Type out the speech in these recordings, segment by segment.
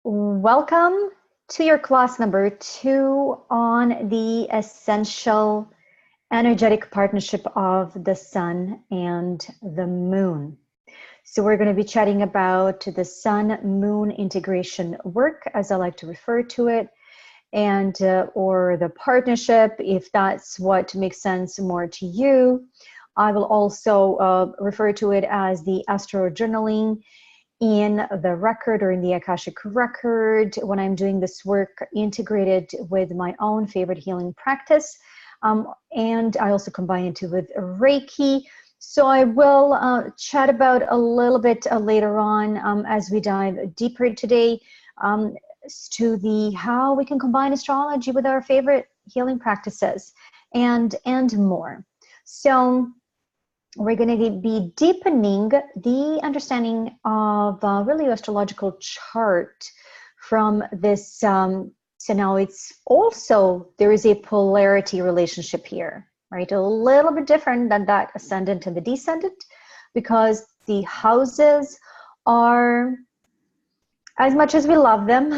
Welcome to your class number 2 on the essential energetic partnership of the sun and the moon. So we're going to be chatting about the sun-moon integration work, as I like to refer to it, and or the partnership, if that's what makes sense more to you. I will also refer to it as the astro journaling in the record or in the Akashic record when I'm doing this work integrated with my own favorite healing practice. And I also combine it with Reiki. So I will chat about a little bit later on as we dive deeper today to the how we can combine astrology with our favorite healing practices and more. So we're going to be deepening the understanding of really astrological chart from this. So now it's also, there is a polarity relationship here, right? A little bit different than that ascendant and the descendant, because the houses are, as much as we love them,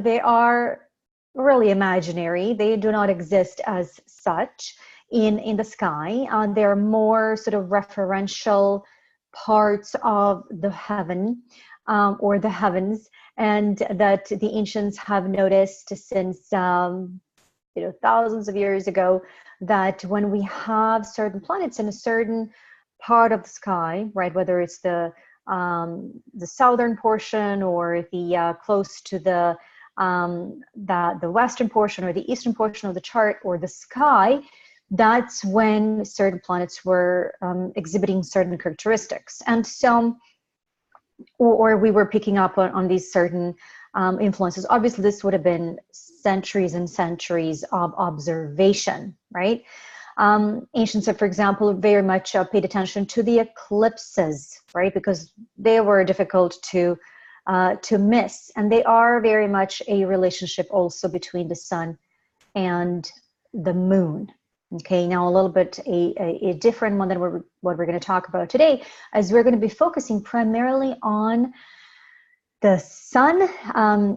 they are really imaginary. They do not exist as such in the sky. They're more sort of referential parts of the heaven or the heavens, and that the ancients have noticed since thousands of years ago, that when we have certain planets in a certain part of the sky, right, whether it's the southern portion or the close to the western portion or the eastern portion of the chart or the sky, that's when certain planets were exhibiting certain characteristics. And so, or we were picking up on these certain influences. Obviously, this would have been centuries and centuries of observation, right? Ancients, for example, very much paid attention to the eclipses, right? Because they were difficult to miss. And they are very much a relationship also between the sun and the moon. Okay, now a little bit a different one than what we're going to talk about today, as we're going to be focusing primarily on the sun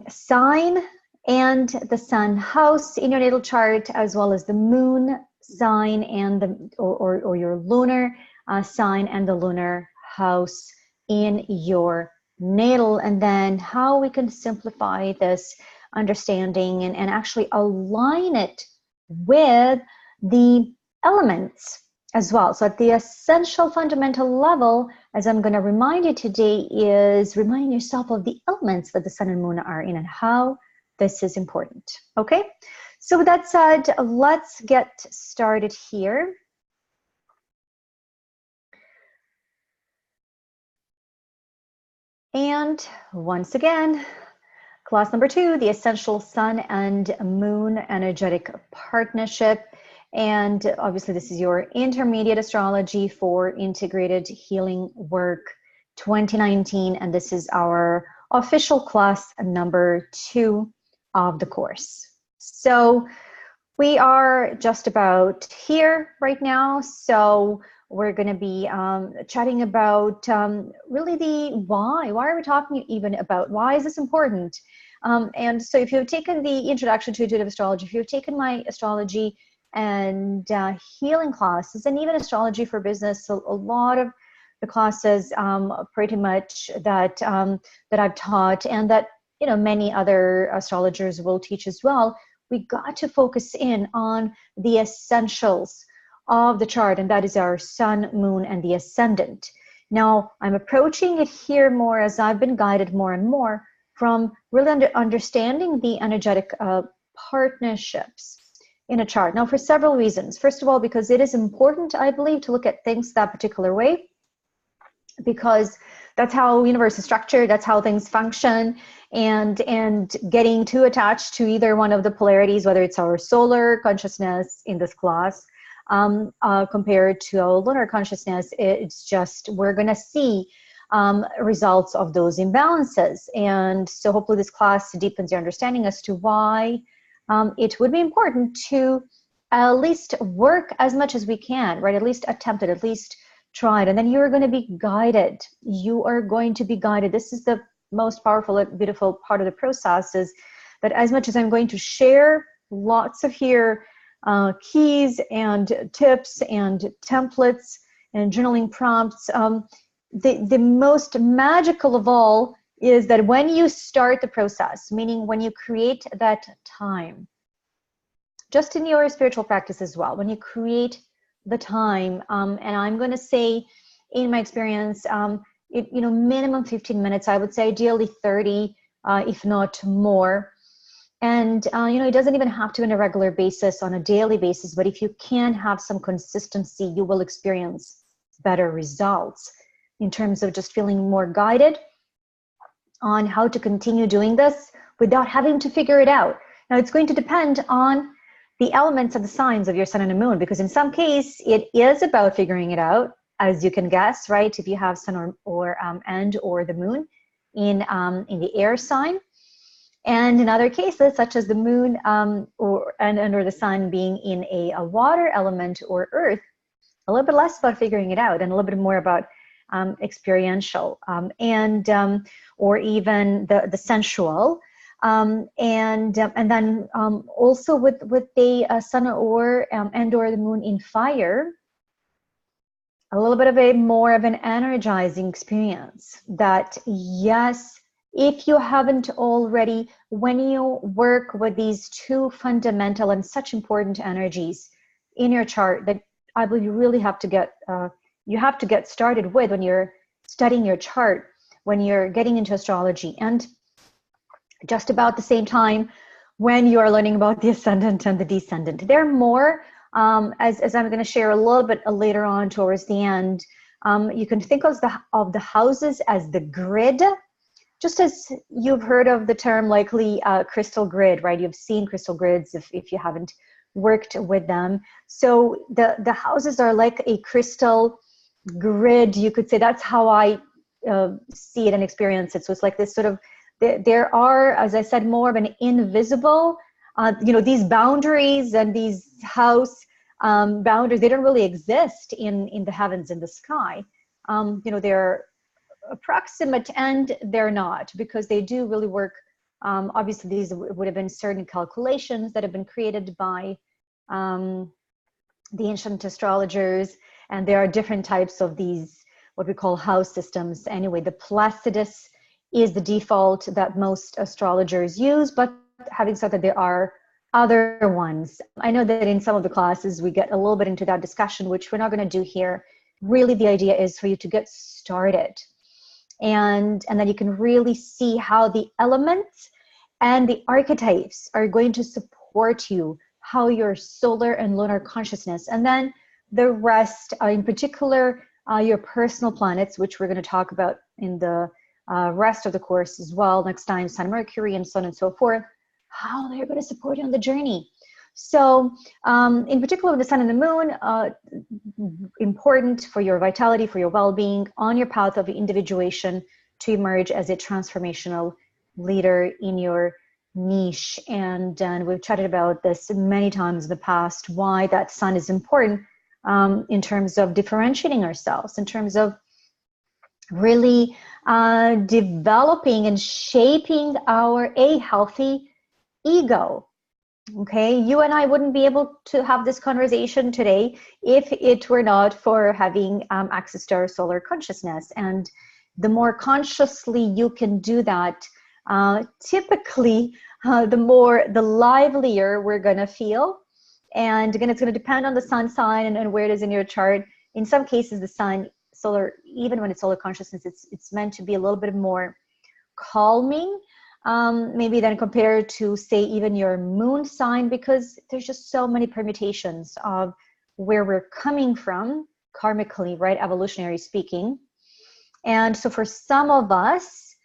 sign and the sun house in your natal chart, as well as the moon sign and the or your lunar sign and the lunar house in your natal, and then how we can simplify this understanding and actually align it with the elements as well. So at the essential fundamental level, as I'm going to remind you today, is reminding yourself of the elements that the sun and moon are in and how this is important. Okay, so with that said, let's get started here. And once again, class number 2, the essential sun and moon energetic partnership. And obviously this is your intermediate astrology for integrated healing work 2019. And this is our official class number 2 of the course. So we are just about here right now. So we're going to be chatting about really the why. Why are we talking even about why is this important? And so if you've taken the introduction to intuitive astrology, if you've taken my astrology and healing classes, and even astrology for business, so a lot of the classes pretty much that that I've taught, and that many other astrologers will teach as well, we got to focus in on the essentials of the chart, and that is our sun, moon, and the ascendant. Now I'm approaching it here more as I've been guided more and more from really understanding the energetic partnerships in a chart. Now, for several reasons. First of all, because it is important, I believe, to look at things that particular way, because that's how the universe is structured, that's how things function, and getting too attached to either one of the polarities, whether it's our solar consciousness in this class compared to our lunar consciousness, it's just, we're going to see results of those imbalances. And so hopefully this class deepens your understanding as to why it would be important to at least work as much as we can, right? At least attempt it, at least try it, and then you're going to be guided. You are going to be guided. This is the most powerful, beautiful part of the process is that as much as I'm going to share lots of here keys and tips and templates and journaling prompts, the most magical of all is that when you start the process, meaning when you create that time, just in your spiritual practice as well, when you create the time, and I'm going to say, in my experience, minimum 15 minutes, I would say ideally 30, if not more. And, it doesn't even have to be on a regular basis, on a daily basis, but if you can have some consistency, you will experience better results in terms of just feeling more guided on how to continue doing this without having to figure it out. Now, it's going to depend on the elements of the signs of your sun and the moon, because in some case it is about figuring it out, as you can guess, right? If you have sun or the moon in the air sign, and in other cases, such as the moon or the sun being in a water element or earth, a little bit less about figuring it out and a little bit more about experiential or even the sensual. And then also with the sun or the moon in fire, a little bit of more of an energizing experience that, yes, if you haven't already, when you work with these two fundamental and such important energies in your chart, that I believe you really have to get started with when you're studying your chart, when you're getting into astrology, and just about the same time when you are learning about the ascendant and the descendant. They're more, as I'm going to share a little bit later on towards the end, you can think of the houses as the grid, just as you've heard of the term likely crystal grid, right? You've seen crystal grids if you haven't worked with them. So the houses are like a crystal grid, you could say. That's how I see it and experience it. So it's like this sort of, there are, as I said, more of an invisible, these boundaries and these house boundaries, they don't really exist in the heavens, in the sky. They're approximate and they're not, because they do really work. Obviously, these would have been certain calculations that have been created by the ancient astrologers, and there are different types of these, what we call house systems. Anyway, the Placidus is the default that most astrologers use, but having said that, there are other ones. I know that in some of the classes we get a little bit into that discussion, which we're not going to do here. Really, the idea is for you to get started, and then you can really see how the elements and the archetypes are going to support you, how your solar and lunar consciousness, and then the rest, in particular, your personal planets, which we're going to talk about in the rest of the course as well next time, Sun, Mercury, and so on and so forth, how they're going to support you on the journey. So in particular, the sun and the moon, important for your vitality, for your well-being, on your path of individuation to emerge as a transformational leader in your niche. And we've chatted about this many times in the past, why that sun is important in terms of differentiating ourselves, in terms of really developing and shaping a healthy ego. Okay, you and I wouldn't be able to have this conversation today if it were not for having access to our solar consciousness. And the more consciously you can do that, typically the livelier we're going to feel. And again, it's going to depend on the sun sign and where it is in your chart. In some cases, the sun, solar, even when it's solar consciousness, it's meant to be a little bit more calming, maybe then compared to, say, even your moon sign, because there's just so many permutations of where we're coming from karmically, right, evolutionary speaking. And so for some of us,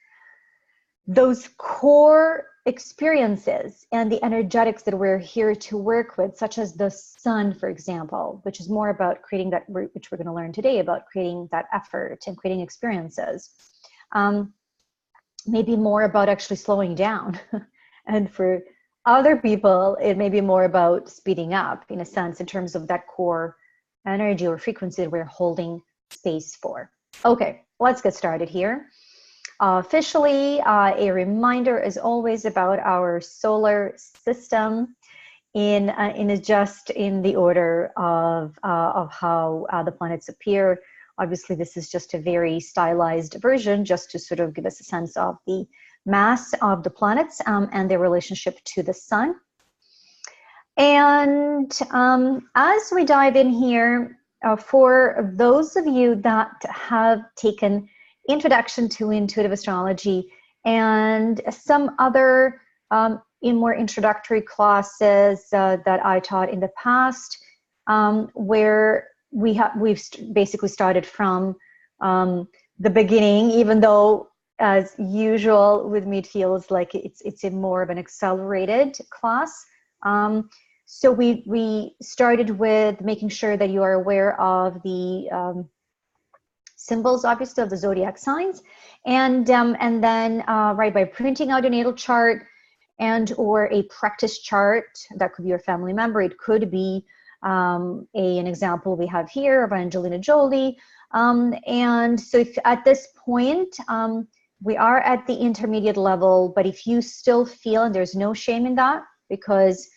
those core experiences and the energetics that we're here to work with, such as the sun, for example, which is more about creating that, which we're going to learn today, about creating that effort and creating experiences, maybe more about actually slowing down. And for other people, it may be more about speeding up, in a sense, in terms of that core energy or frequency that we're holding space for. Okay, let's get started here. Officially, a reminder is always about our solar system in just in the order of how the planets appear. Obviously, this is just a very stylized version, just to sort of give us a sense of the mass of the planets and their relationship to the sun. And as we dive in here, for those of you that have taken Introduction to Intuitive Astrology and some other in more introductory classes that I taught in the past, where we've basically started from the beginning, even though as usual with me it feels like it's a more of an accelerated class. So we started with making sure that you are aware of the symbols, obviously, of the zodiac signs, and then right, by printing out your natal chart and or a practice chart. That could be your family member. It could be an example we have here of Angelina Jolie. And so if at this point, we are at the intermediate level, but if you still feel, and there's no shame in that, because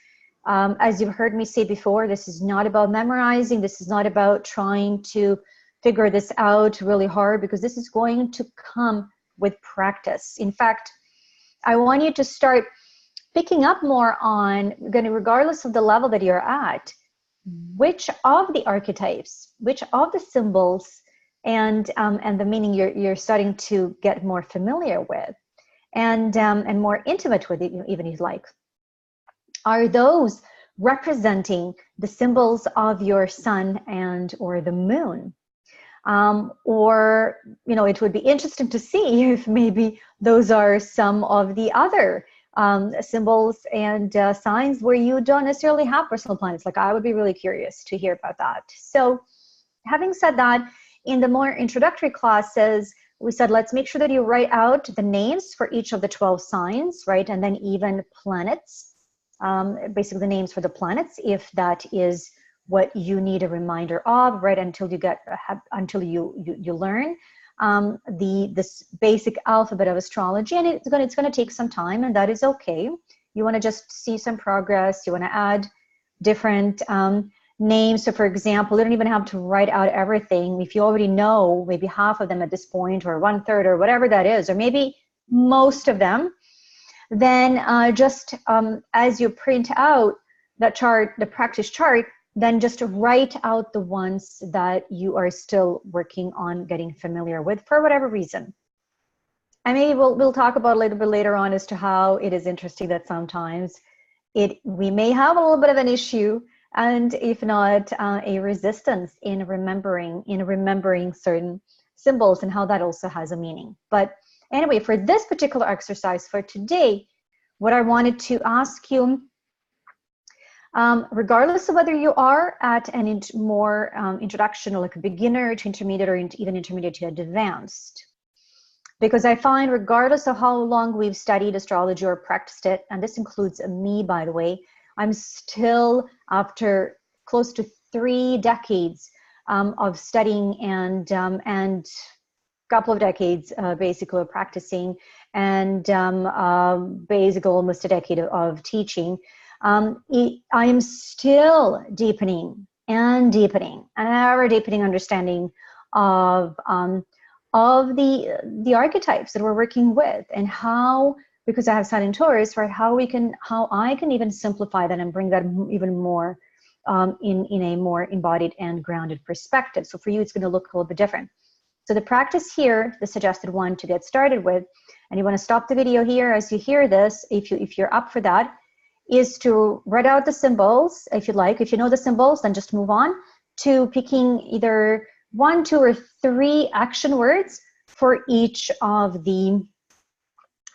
as you've heard me say before, this is not about memorizing. This is not about trying to figure this out really hard, because this is going to come with practice. In fact, I want you to start picking up more on, regardless of the level that you're at, which of the archetypes, which of the symbols and the meaning you're starting to get more familiar with and more intimate with, even if you like. Are those representing the symbols of your sun and or the moon? Or, it would be interesting to see if maybe those are some of the other symbols and signs where you don't necessarily have personal planets. Like, I would be really curious to hear about that. So having said that, in the more introductory classes, we said, let's make sure that you write out the names for each of the 12 signs, right? And then even planets, basically the names for the planets, if that is what you need a reminder of, right? Until you learn this basic alphabet of astrology, and it's going to take some time, and that is okay. You want to just see some progress. You want to add different names. So, for example, you don't even have to write out everything. If you already know maybe half of them at this point, or 1/3, or whatever that is, or maybe most of them, then just as you print out that chart, the practice chart, then just write out the ones that you are still working on getting familiar with for whatever reason. And maybe we'll talk about a little bit later on as to how it is interesting that sometimes we may have a little bit of an issue, and if not a resistance in remembering certain symbols, and how that also has a meaning. But anyway, for this particular exercise for today, what I wanted to ask you, regardless of whether you are at an more introduction, or like a beginner to intermediate, or even intermediate to advanced, because I find regardless of how long we've studied astrology or practiced it, and this includes me, by the way, I'm still, after close to 3 decades of studying and couple of decades basically of practicing, and basically almost a decade of teaching, I am still deepening and ever deepening understanding of the archetypes that we're working with, and how, because I have Sun in Taurus, right, how I can even simplify that and bring that even more in a more embodied and grounded perspective. So for you, it's going to look a little bit different. So the practice here, the suggested one to get started with, and you want to stop the video here as you hear this, if you're up for that, is to write out the symbols, if you'd like. If you know the symbols, then just move on to picking either 1, 2, or 3 action words for each of the,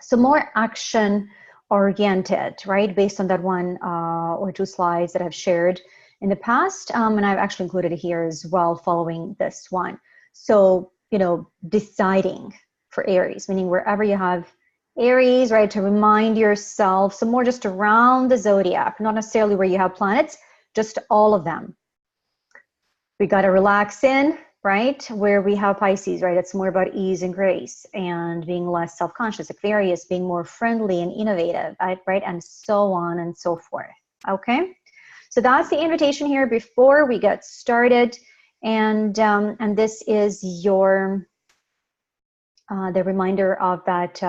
so more action oriented, right, based on that 1 or 2 slides that I've shared in the past, and I've actually included it here as well following this one. So, deciding for Aries, meaning wherever you have Aries, right, to remind yourself, so more just around the zodiac, not necessarily where you have planets, just all of them. We got to relax in, right? Where we have Pisces, right? It's more about ease and grace and being less self-conscious. Aquarius being more friendly and innovative, right? And so on and so forth. Okay, so that's the invitation here before we get started, and this is your the reminder of that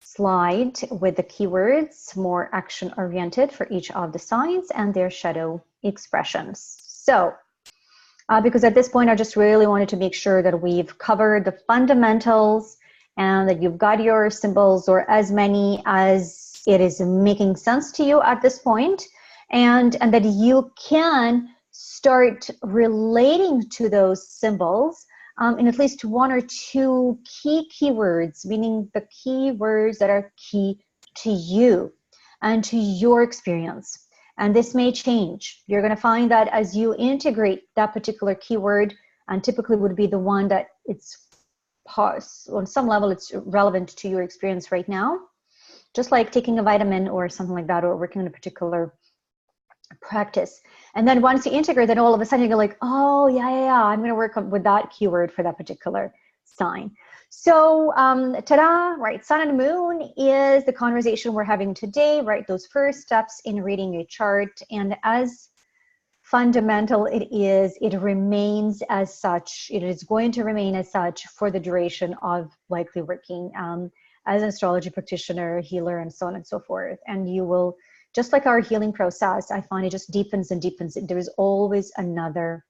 slide with the keywords, more action-oriented for each of the signs and their shadow expressions. So, because at this point, I just really wanted to make sure that we've covered the fundamentals and that you've got your symbols, or as many as it is making sense to you at this point, and that you can start relating to those symbols in at least one or two key keywords, meaning the keywords that are key to you and to your experience. And this may change. You're going to find that as you integrate that particular keyword, and typically would be the one that it's on some level it's relevant to your experience right now, just like taking a vitamin or something like that, or working on a particular practice. And then once you integrate, then all of a sudden you're like, oh yeah, I'm going to work with that keyword for that particular sign. So ta-da, right? Sun and moon is the conversation we're having today, right? Those first steps in reading a chart. And as fundamental it is, it remains as such. It is going to remain as such for the duration of likely working as an astrology practitioner, healer, and so on and so forth. And you will, just like our healing process, I find it just deepens and deepens. There is always another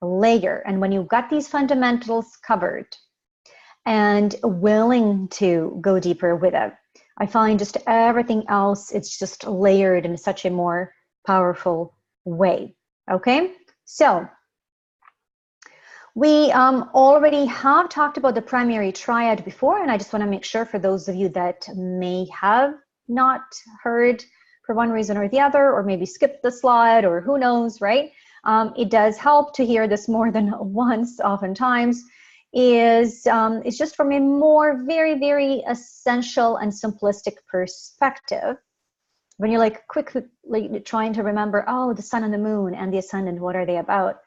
layer. And when you've got these fundamentals covered and willing to go deeper with it, I find just everything else, it's just layered in such a more powerful way. Okay, so we already have talked about the primary triad before, and I just want to make sure for those of you that may have not heard for one reason or the other, or maybe skipped the slide, or who knows, right? It does help to hear this more than once, oftentimes, it's just from a more very essential and simplistic perspective. When you're like quickly trying to remember, oh, the sun and the moon and the ascendant, what are they about?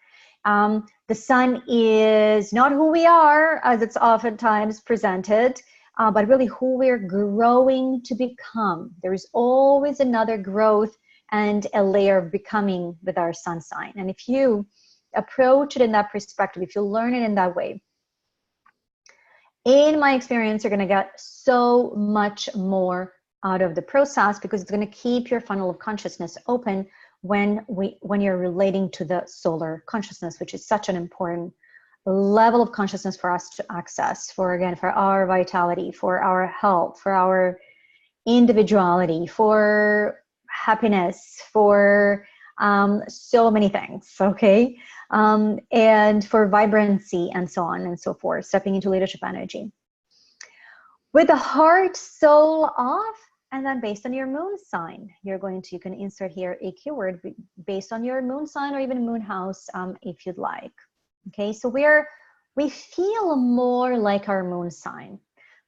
The sun is not who we are, as it's oftentimes presented, but really who we're growing to become. There's always another growth and a layer of becoming with our sun sign. And if you approach it in that perspective, if you learn it in that way, in my experience, you're going to get so much more out of the process, because it's going to keep your funnel of consciousness open when you're relating to the solar consciousness, which is such an important level of consciousness for us to access, for our vitality, for our health, for our individuality, for happiness, for so many things, okay? And for vibrancy and so on and so forth, stepping into leadership energy. With the heart, soul off, and then based on your moon sign, you can insert here a keyword based on your moon sign or even moon house if you'd like. Okay, so we feel more like our moon sign.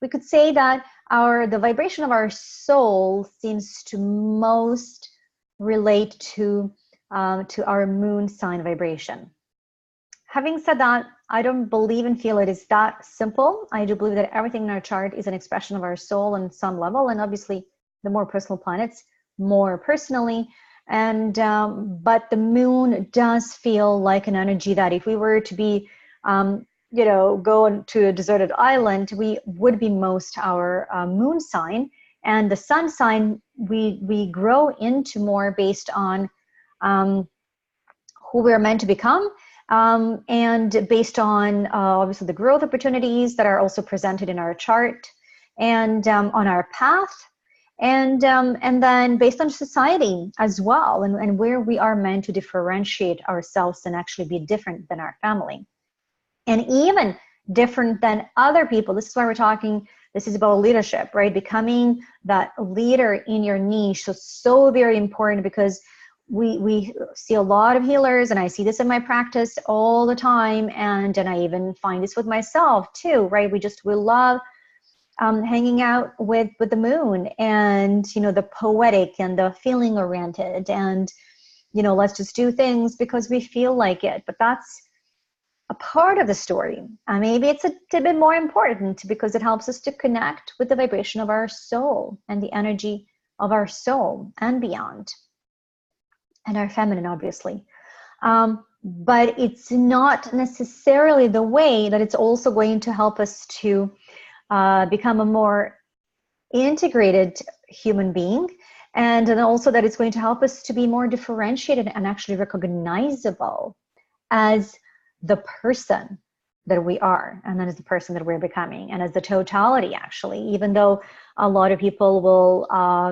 We could say that the vibration of our soul seems to most relate to our moon sign vibration. Having said that, I don't believe and feel it is that simple. I do believe that everything in our chart is an expression of our soul on some level, and obviously the more personal planets, more personally. And but the moon does feel like an energy that if we were to be, go to a deserted island, we would be most our moon sign, and the sun sign we grow into more based on who we're meant to become. And based on obviously the growth opportunities that are also presented in our chart, and on our path, and then based on society as well, and where we are meant to differentiate ourselves and actually be different than our family, and even different than other people. This is why we're talking, this is about leadership, right? Becoming that leader in your niche. So very important, because we see a lot of healers, and I see this in my practice all the time, and I even find this with myself too, right? We love hanging out with the moon, and the poetic and the feeling oriented, and let's just do things because we feel like it. But that's a part of the story. And maybe it's a bit more important because it helps us to connect with the vibration of our soul and the energy of our soul and beyond. And our feminine, obviously. But it's not necessarily the way that it's also going to help us to become a more integrated human being, and then also that it's going to help us to be more differentiated and actually recognizable as the person that we are, and then as the person that we're becoming, and as the totality, actually. Even though a lot of people will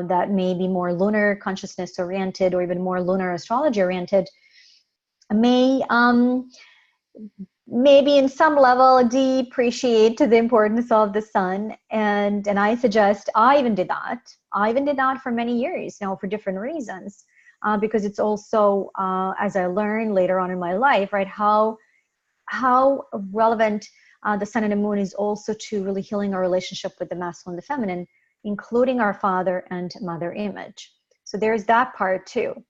that may be more lunar consciousness oriented or even more lunar astrology oriented may maybe in some level depreciate the importance of the sun. And I suggest, I even did that for many years, for different reasons, because it's also, as I learned later on in my life, right, how relevant the sun and the moon is also to really healing our relationship with the masculine and the feminine, including our father and mother image. So there's that part too.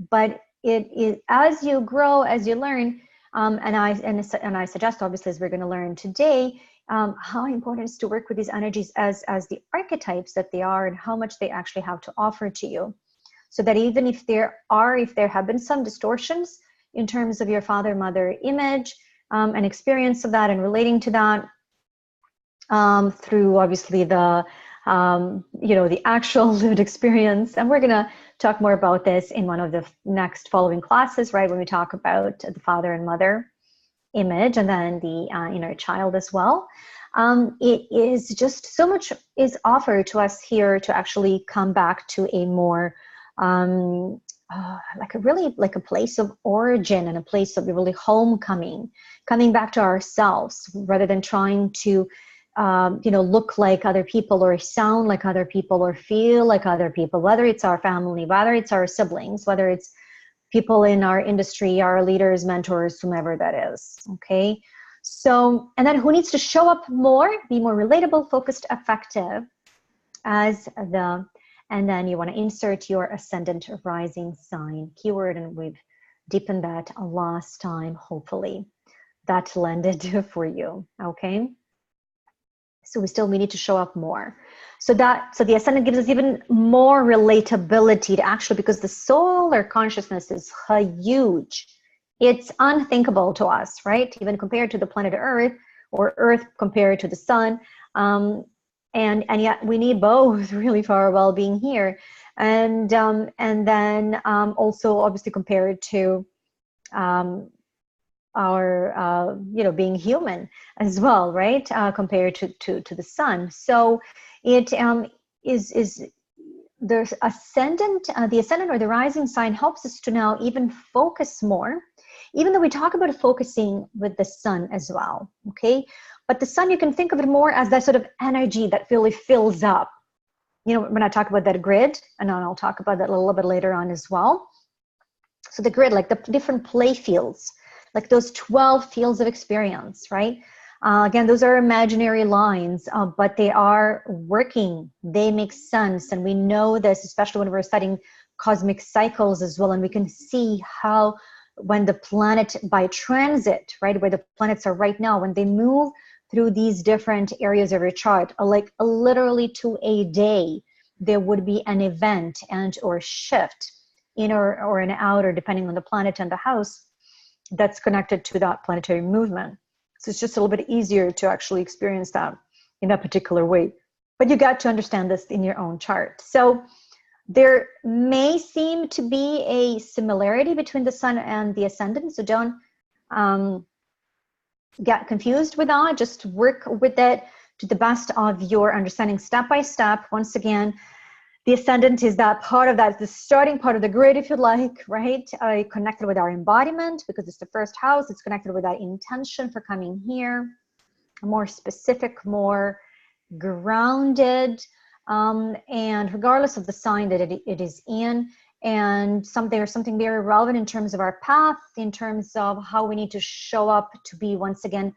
But it is, as you grow, as you learn, and I suggest, obviously, as we're going to learn today, how important it is to work with these energies as the archetypes that they are, and how much they actually have to offer to you. So that even if there have been some distortions in terms of your father-mother image and experience of that and relating to that through obviously the the actual lived experience, and we're going to talk more about this in one of the next following classes, right, when we talk about the father and mother image and then the inner child as well. It is just so much is offered to us here to actually come back to a more like a place of origin and a place of really homecoming, coming back to ourselves rather than trying to look like other people or sound like other people or feel like other people, whether it's our family, whether it's our siblings, whether it's people in our industry, our leaders, mentors, whomever that is. Okay. So, and then who needs to show up more, be more relatable, focused, effective and then you want to insert your ascendant rising sign keyword. And we've deepened that last time. Hopefully that landed for you. Okay. So we need to show up more. So the ascendant gives us even more relatability to actually, because the solar consciousness is huge. It's unthinkable to us, right? Even compared to the planet Earth, or Earth compared to the sun. And yet we need both really for our well-being here. And then also obviously compared to our being human as well, right, compared to the sun. So it is the ascendant or the rising sign helps us to now even focus more, even though we talk about focusing with the sun as well. Okay, but the sun, you can think of it more as that sort of energy that really fills up, when I talk about that grid, and I'll talk about that a little bit later on as well. So the grid, like the different play fields, like those 12 fields of experience, right? Again, those are imaginary lines, but they are working. They make sense. And we know this, especially when we're studying cosmic cycles as well. And we can see how when the planet by transit, right, where the planets are right now, when they move through these different areas of your chart, like literally to a day, there would be an event and or shift in or an out, or depending on the planet and the house, that's connected to that planetary movement. So it's just a little bit easier to actually experience that in that particular way. But you got to understand this in your own chart. So there may seem to be a similarity between the sun and the ascendant. So don't get confused with that. Just work with it to the best of your understanding, step by step. Once again, the ascendant is that part of that, the starting part of the grid, if you like, right? Connected with our embodiment, because it's the first house. It's connected with that intention for coming here, more specific, more grounded, and regardless of the sign that it is in, and something very relevant in terms of our path, in terms of how we need to show up to be, once again,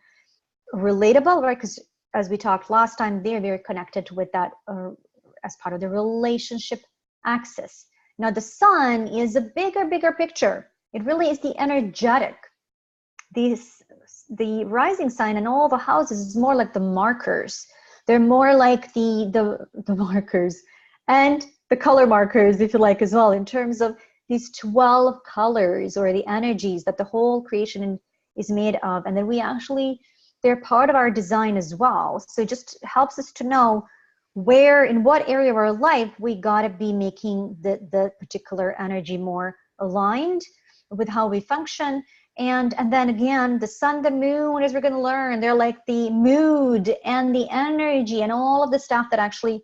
relatable, right? Because as we talked last time, they're very connected with that as part of the relationship axis. Now the sun is a bigger picture. It really is the energetic. The the rising sign and all the houses is more like the markers. They're more like the markers and the color markers, if you like, as well, in terms of these 12 colors or the energies that the whole creation is made of. And then we actually, they're part of our design as well. So it just helps us to know where, in what area of our life, we gotta be making the particular energy more aligned with how we function. And then again, the sun, the moon, as we're gonna learn, they're like the mood and the energy and all of the stuff that actually,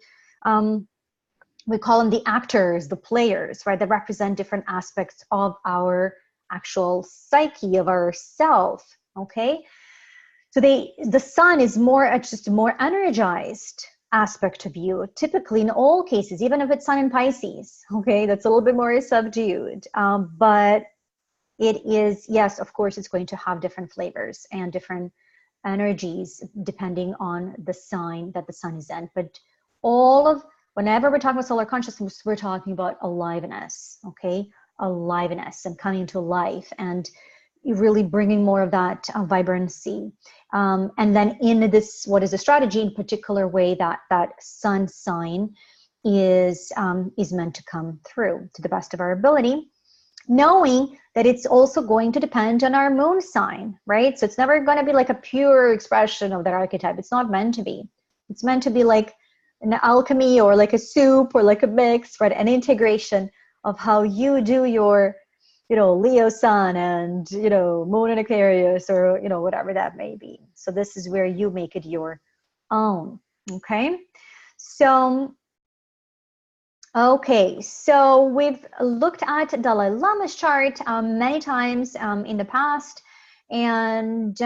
we call them the actors, the players, right? That represent different aspects of our actual psyche, of ourself, okay? So the sun is more, just a more energized aspect of you, typically in all cases, even if it's sun in Pisces, okay? That's a little bit more subdued, but it is, yes, of course, it's going to have different flavors and different energies depending on the sign that the sun is in. But whenever we're talking about solar consciousness, we're talking about aliveness, okay? Aliveness and coming to life and really bringing more of that vibrancy. And then in this, what is a strategy in particular way that sun sign is meant to come through to the best of our ability, knowing that it's also going to depend on our moon sign, right? So it's never going to be like a pure expression of that archetype. It's not meant to be. It's meant to be like an alchemy or like a soup or like a mix, right? An integration of how you do your, Leo sun and, moon in Aquarius or, whatever that may be. So this is where you make it your own, okay? So, we've looked at Dalai Lama's chart many times in the past. And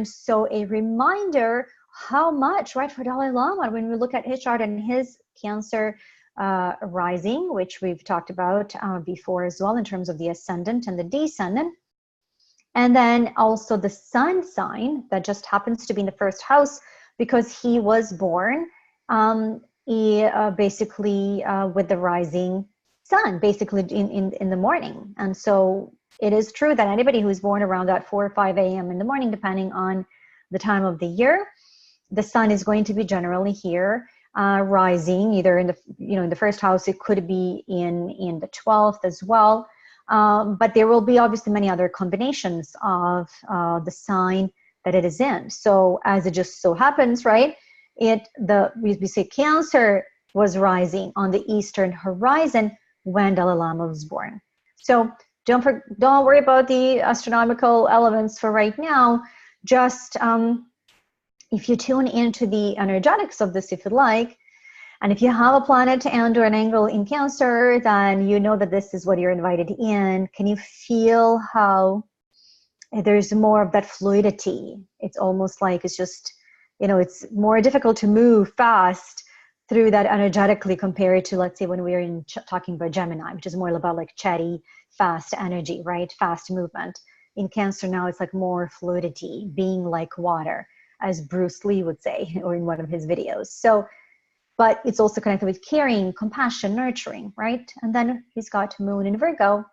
so a reminder how much, right, for Dalai Lama, when we look at his chart and his Cancer rising, which we've talked about before as well in terms of the ascendant and the descendant. And then also the sun sign that just happens to be in the first house because he was born basically with the rising sun, basically in the morning. And so it is true that anybody who's born around that 4 or 5 a.m. in the morning, depending on the time of the year, the sun is going to be generally here rising either in the in the first house. It could be in the 12th as well, but there will be obviously many other combinations of the sign that it is in. So as it just so happens, right, we say Cancer was rising on the eastern horizon when Dalai Lama was born. So don't worry about the astronomical elements for right now. Just if you tune into the energetics of this, if you like, and if you have a planet and or an angle in Cancer, then you know that this is what you're invited in. Can you feel how there's more of that fluidity? It's almost like it's just, it's more difficult to move fast through that energetically compared to, let's say, when we were talking about Gemini, which is more about like chatty, fast energy, right? Fast movement. In Cancer now, it's like more fluidity, being like water, as Bruce Lee would say, or in one of his videos. So, but it's also connected with caring, compassion, nurturing, right? And then he's got Moon in Virgo,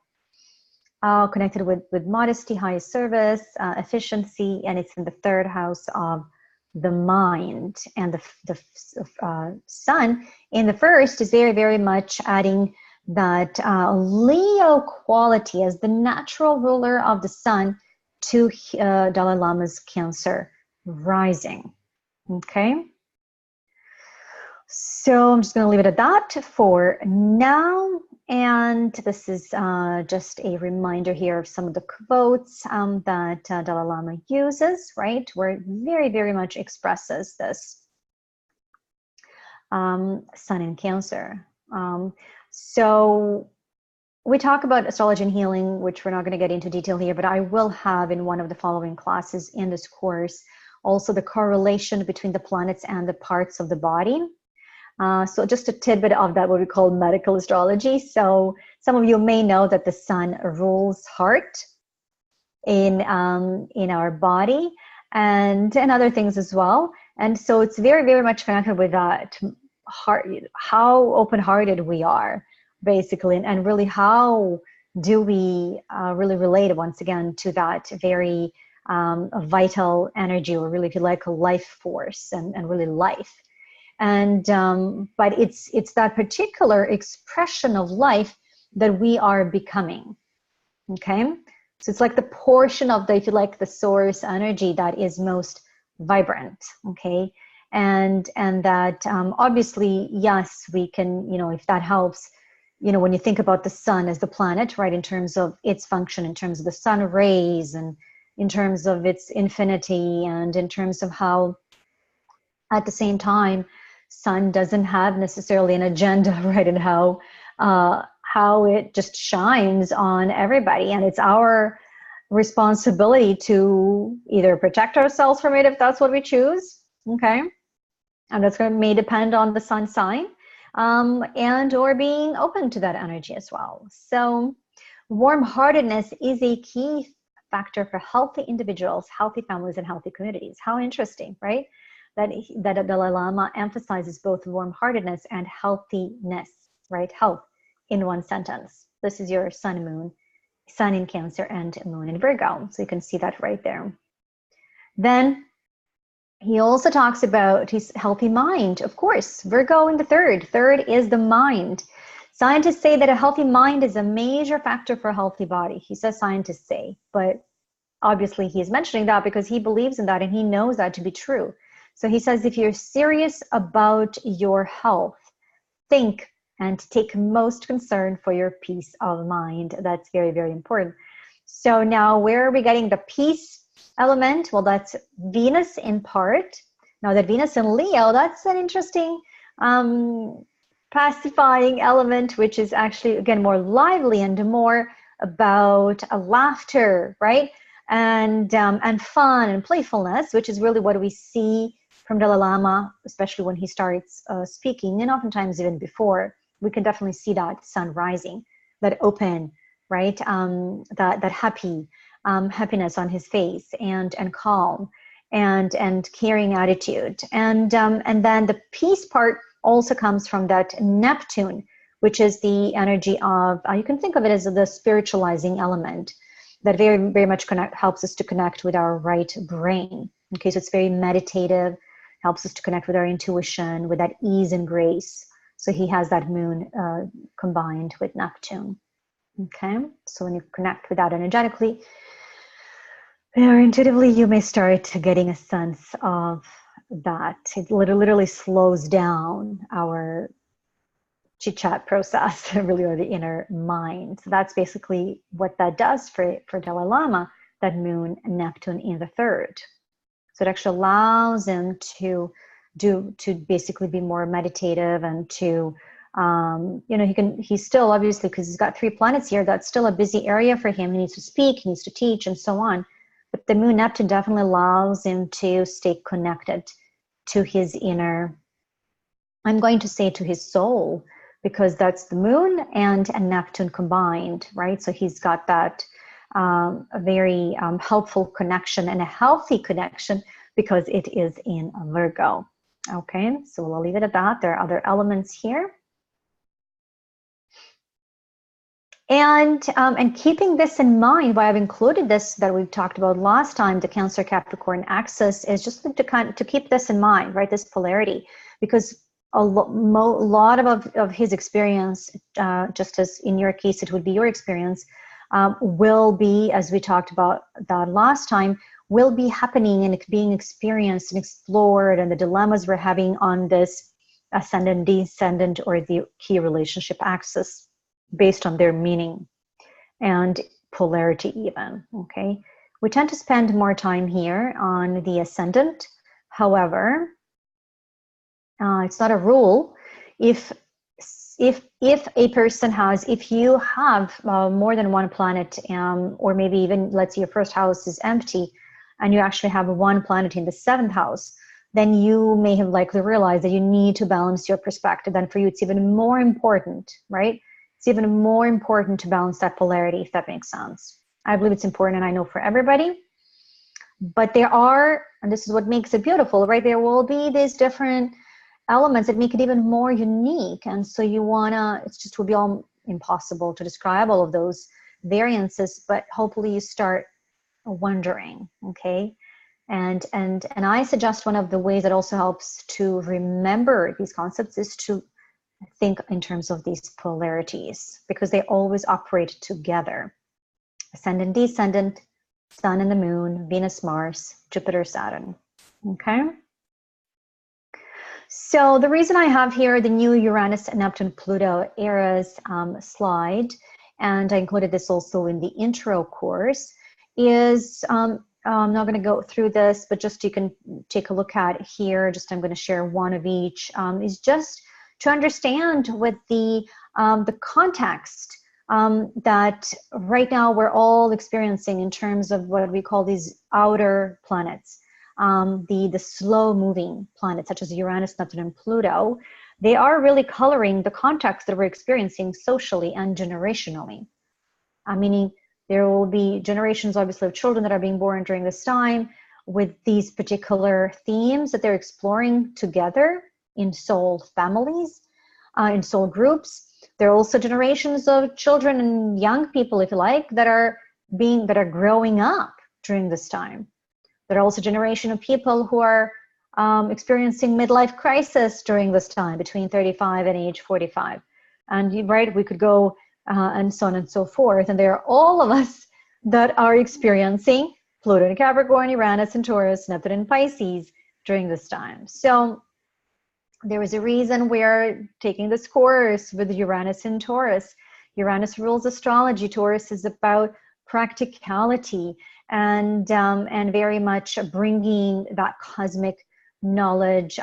connected with modesty, high service, efficiency, and it's in the third house of the mind. And the sun in the first is very, very much adding that Leo quality as the natural ruler of the sun to Dalai Lama's Cancer rising. Okay, so I'm just going to leave it at that for now. And this is just a reminder here of some of the quotes that Dalai Lama uses, right, where it very, very much expresses this sun in Cancer. So we talk about astrology and healing, which we're not going to get into detail here, but I will have in one of the following classes in this course also the correlation between the planets and the parts of the body. So just a tidbit of that, what we call medical astrology. So some of you may know that the sun rules heart in our body and other things as well. And so it's very, very much connected with that heart, how open-hearted we are, basically, and really how do we really relate once again to that very a vital energy, or really, if you like, a life force, and really life. And but it's that particular expression of life that we are becoming. Okay, so it's like the portion of the, if you like, the source energy that is most vibrant. Okay, and that obviously, yes, we can, if that helps, when you think about the sun as the planet, right, in terms of its function, in terms of the sun rays, and in terms of its infinity, and in terms of how, at the same time, sun doesn't have necessarily an agenda, right, and how it just shines on everybody, and it's our responsibility to either protect ourselves from it if that's what we choose. Okay, and that's going to may depend on the sun sign, and or being open to that energy as well. So warm-heartedness is a key factor for healthy individuals, healthy families, and healthy communities. How interesting, right? That Dalai Lama emphasizes both warm-heartedness and healthiness, right? Health in one sentence. This is your sun, moon, sun in Cancer and moon in Virgo. So you can see that right there. Then he also talks about his healthy mind. Of course, Virgo in the third. Third is the mind. Scientists say that a healthy mind is a major factor for a healthy body. He says scientists say, but obviously he is mentioning that because he believes in that and he knows that to be true. So he says, if you're serious about your health, think and take most concern for your peace of mind. That's very, very important. So now, where are we getting the peace element? Well, that's Venus in part. Now that Venus in Leo, that's an interesting pacifying element, which is actually, again, more lively and more about laughter, right? And fun and playfulness, which is really what we see from Dalai Lama, especially when he starts speaking, and oftentimes even before. We can definitely see that sun rising, that open, right? That happiness on his face, and calm, and caring attitude, and then the peace part also comes from that Neptune, which is the energy of, you can think of it as the spiritualizing element that very, very much helps us to connect with our right brain. Okay, so it's very meditative, helps us to connect with our intuition, with that ease and grace. So he has that moon combined with Neptune. Okay, so when you connect with that energetically or intuitively, you may start getting a sense of that. It literally slows down our chit-chat process, really, or the inner mind. So that's basically what that does for Dalai Lama, that moon and Neptune in the third. So it actually allows him to basically be more meditative, and to he's still, obviously, because he's got 3 planets here, that's still a busy area for him. He needs to speak, he needs to teach, and so on. But the moon Neptune definitely allows him to stay connected to his inner, I'm going to say to his soul, because that's the moon and Neptune combined, right? So he's got that a very helpful connection, and a healthy connection, because it is in Virgo. Okay, so we'll leave it at that. There are other elements here. And keeping this in mind, why I've included this that we talked about last time, the Cancer Capricorn axis, is just to keep this in mind, right? This polarity, because a lot of his experience, just as in your case it would be your experience, will be, as we talked about that last time, will be happening and being experienced and explored, and the dilemmas we're having on this ascendant, descendant, or the key relationship axis, based on their meaning and polarity even. Okay, we tend to spend more time here on the ascendant. However, it's not a rule. If a person has, if you have more than one planet, or maybe even, let's say your first house is empty and you actually have one planet in the 7th house, then you may have likely realized that you need to balance your perspective. Then for you, it's even more important, right? It's even more important to balance that polarity, if that makes sense. I believe it's important, and I know for everybody. But there are, and this is what makes it beautiful, right? There will be these different elements that make it even more unique. And so you wanna, it just would be all impossible to describe all of those variances, but hopefully you start wondering, okay? And I suggest one of the ways that also helps to remember these concepts is to think in terms of these polarities, because they always operate together. Ascendant, descendant, sun and the moon, Venus, Mars, Jupiter, Saturn, okay? So the reason I have here the new Uranus, Neptune, Pluto eras slide, and I included this also in the intro course, is I'm not going to go through this, but just you can take a look at here. Just I'm going to share one of each. Is just to understand what the context that right now we're all experiencing in terms of what we call these outer planets, the slow-moving planets such as Uranus, Neptune, and Pluto. They are really coloring the context that we're experiencing socially and generationally. Meaning there will be generations, obviously, of children that are being born during this time with these particular themes that they're exploring together in soul families, in soul groups. There are also generations of children and young people, if you like, that are growing up during this time. There are also a generation of people who are experiencing midlife crisis during this time, between 35 and age 45. And right, we could go and so on and so forth. And there are all of us that are experiencing Pluto in Capricorn, Uranus in Taurus, Neptune in Pisces during this time. So there is a reason we're taking this course with Uranus in Taurus. Uranus rules astrology. Taurus is about practicality and very much bringing that cosmic knowledge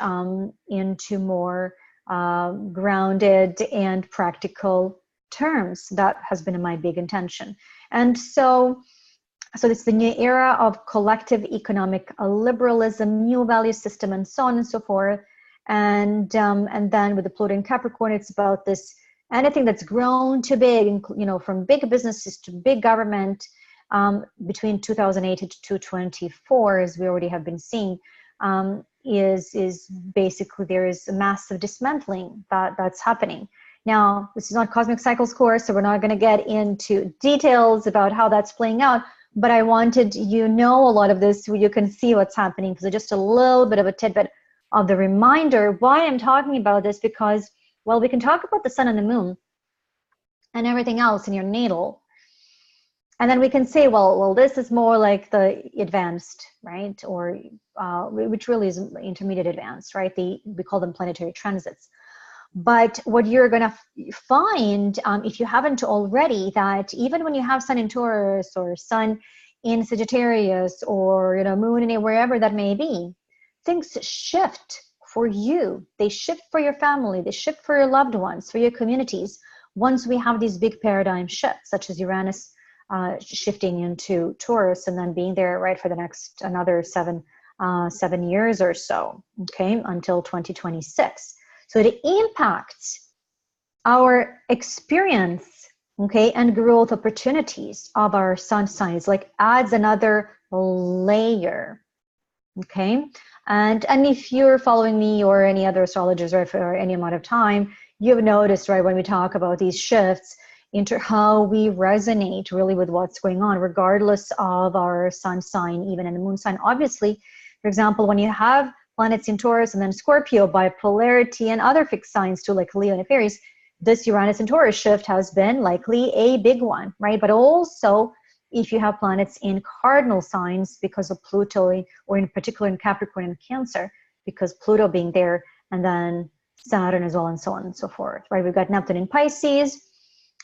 into more grounded and practical terms. That has been my big intention. And so it's the new era of collective economic liberalism, new value system, and so on and so forth. And then with the Pluto in Capricorn, it's about this anything that's grown too big, you know, from big businesses to big government, between 2008 to 2024, as we already have been seeing, is basically there is a massive dismantling that's happening. Now, this is not Cosmic Cycles course, so we're not going to get into details about how that's playing out, but I wanted you know a lot of this so you can see what's happening. So just a little bit of a tidbit of the reminder why I'm talking about this, because, well, we can talk about the sun and the moon and everything else in your natal, and then we can say, well, this is more like the advanced, right? Or which really is intermediate advanced, right? We call them planetary transits. But what you're going to find, if you haven't already, that even when you have sun in Taurus or sun in Sagittarius or, you know, moon in wherever that may be, things shift for you. They shift for your family. They shift for your loved ones, for your communities. Once we have these big paradigm shifts, such as Uranus shifting into Taurus and then being there right for the next another 7 years or so, okay, until 2026. So it impacts our experience, okay, and growth opportunities of our sun signs, like adds another layer, okay? And if you're following me or any other astrologers, right, for any amount of time, you've noticed, right, when we talk about these shifts into how we resonate really with what's going on, regardless of our sun sign, even in the moon sign. Obviously, for example, when you have planets in Taurus and then Scorpio, bipolarity, and other fixed signs too, like Leo and Aries, this Uranus and Taurus shift has been likely a big one, right? But also, if you have planets in cardinal signs because of Pluto, or in particular in Capricorn and Cancer, because Pluto being there, and then Saturn as well, and so on and so forth, right? We've got Neptune in Pisces,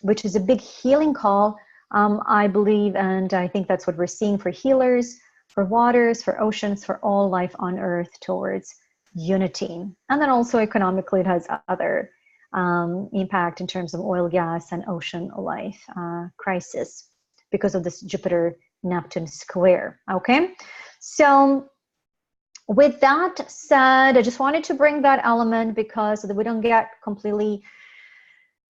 which is a big healing call, I believe, and I think that's what we're seeing for healers, for waters, for oceans, for all life on Earth towards unity. And then also economically, it has other impact in terms of oil, gas, and ocean life crisis because of this Jupiter-Neptune square, okay? So with that said, I just wanted to bring that element because so that we don't get completely,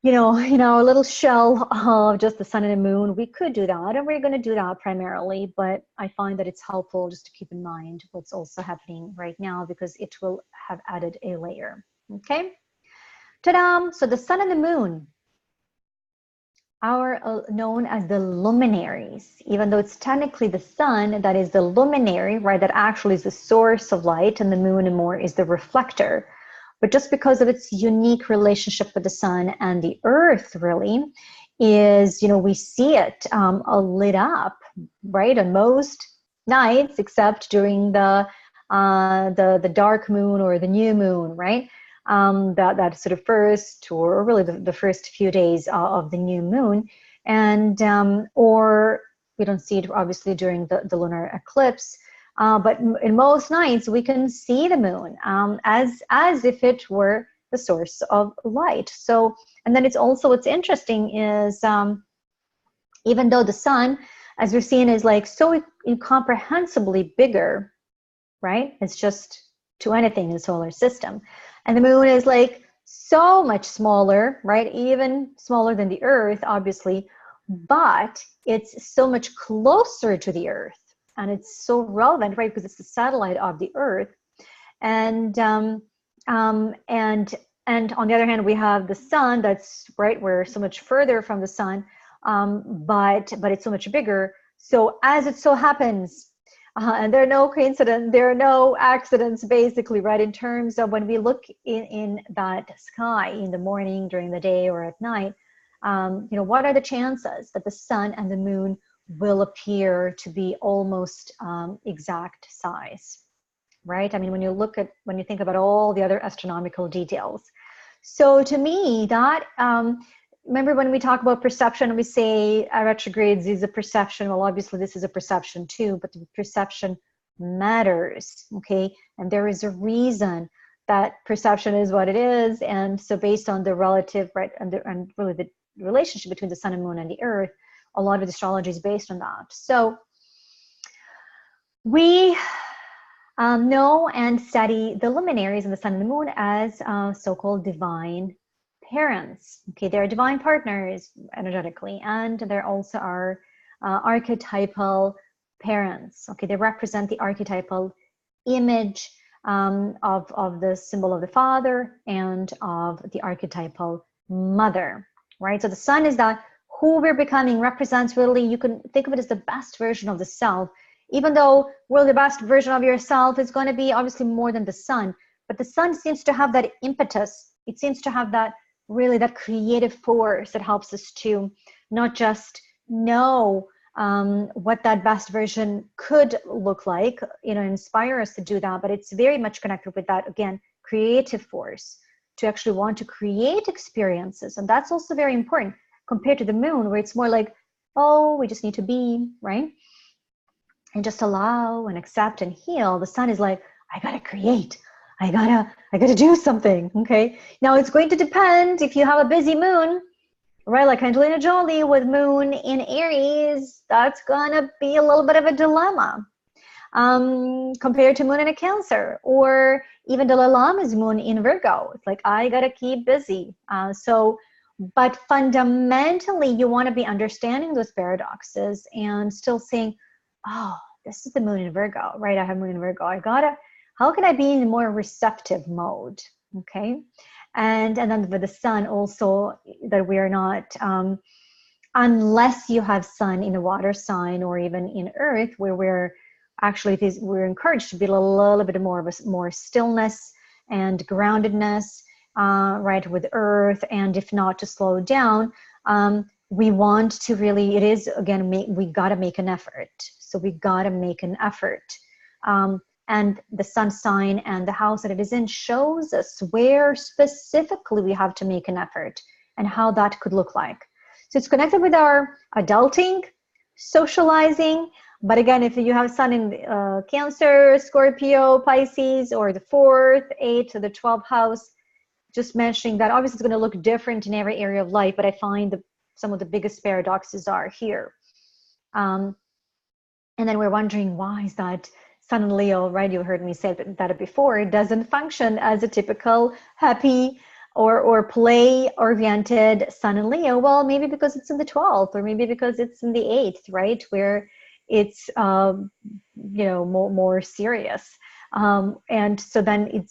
you know, a little shell of just the sun and the moon. We could do that, and we're going to do that primarily, but I find that it's helpful just to keep in mind what's also happening right now because it will have added a layer, okay? Ta-da! So the sun and the moon are known as the luminaries, even though it's technically the sun that is the luminary, right? That actually is the source of light, and the moon and more is the reflector. But just because of its unique relationship with the sun and the earth, really, is, we see it lit up, right, on most nights, except during the dark moon or the new moon, right? That sort of first, or really the first few days of the new moon, and or we don't see it obviously during the lunar eclipse. But in most nights, we can see the moon as if it were the source of light. So, and then it's also, what's interesting is even though the sun, as we're seeing, is like so incomprehensibly bigger, right? It's just to anything in the solar system. And the moon is like so much smaller, right? Even smaller than the Earth, obviously, but it's so much closer to the Earth. And it's so relevant, right? Because it's the satellite of the Earth. And and on the other hand, we have the sun that's, right, we're so much further from the sun, but it's so much bigger. So as it so happens, and there are no coincidences, there are no accidents, basically, right? In terms of when we look in that sky in the morning, during the day, or at night, what are the chances that the sun and the moon will appear to be almost exact size, right? I mean, when you think about all the other astronomical details. So to me, that, remember when we talk about perception, we say retrogrades is a perception. Well, obviously this is a perception too, but the perception matters, okay? And there is a reason that perception is what it is. And so based on the relative, right, and really the relationship between the sun and moon and the earth, a lot of astrology is based on that. So we know and study the luminaries and the sun and the moon as so-called divine parents. Okay, they're divine partners energetically, and they're also our archetypal parents. Okay, they represent the archetypal image of the symbol of the father and of the archetypal mother, right? So the sun is that who we're becoming, represents, really, you can think of it as the best version of the self, even though, well, the best version of yourself is going to be obviously more than the sun, but the sun seems to have that impetus. It seems to have that, really, that creative force that helps us to not just know what that best version could look like, inspire us to do that, but it's very much connected with that, again, creative force to actually want to create experiences. And that's also very important compared to the moon, where it's more like, oh, we just need to be, right? And just allow and accept and heal. The sun is like, I gotta create. I gotta do something, okay? Now it's going to depend if you have a busy moon, right? Like Angelina Jolie with moon in Aries, that's gonna be a little bit of a dilemma compared to moon in a Cancer, or even Dalai Lama's moon in Virgo. It's like, I gotta keep busy. But fundamentally, you want to be understanding those paradoxes and still saying, oh, this is the moon in Virgo, right? I have moon in Virgo. How can I be in a more receptive mode? Okay. And then with the sun also, that we are not, unless you have sun in a water sign or even in earth, where we're encouraged to be a little bit more stillness and groundedness, right, with earth, and if not, to slow down. We want to really, it is, again, we got to make an effort. So we got to make an effort. And the sun sign and the house that it is in shows us where specifically we have to make an effort and how that could look like. So it's connected with our adulting, socializing. But again, if you have sun in Cancer, Scorpio, Pisces, or the 4th, 8th, or the 12th house, just mentioning that obviously it's going to look different in every area of life, but I find some of the biggest paradoxes are here. And then we're wondering, why is that sun in Leo, right? You heard me say that before. It doesn't function as a typical happy or play-oriented sun in Leo. Well, maybe because it's in the 12th, or maybe because it's in the 8th, right? Where it's, more serious. And so then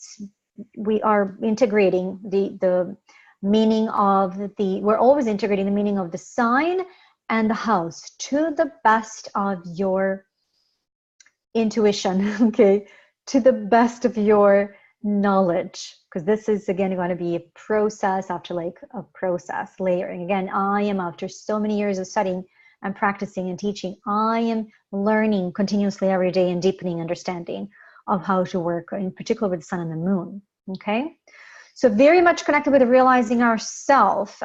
we are integrating the meaning of we're always integrating the meaning of the sign and the house to the best of your intuition, okay, to the best of your knowledge, because this is again going to be a process after like a process layering. Again, I am, after so many years of studying and practicing and teaching, I am learning continuously every day and deepening understanding of how to work, in particular with the sun and the moon. Okay, so very much connected with realizing our self,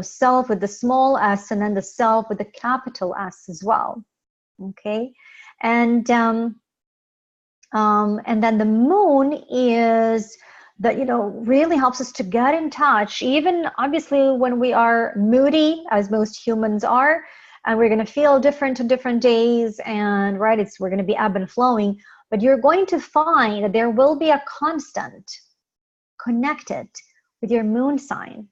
self with the small s, and then the self with the capital S as well. Okay, and then the moon is that, really helps us to get in touch, even obviously when we are moody, as most humans are, and we're going to feel different on different days, and right, we're going to be ebb and flowing, but you're going to find that there will be a constant connected with your moon sign.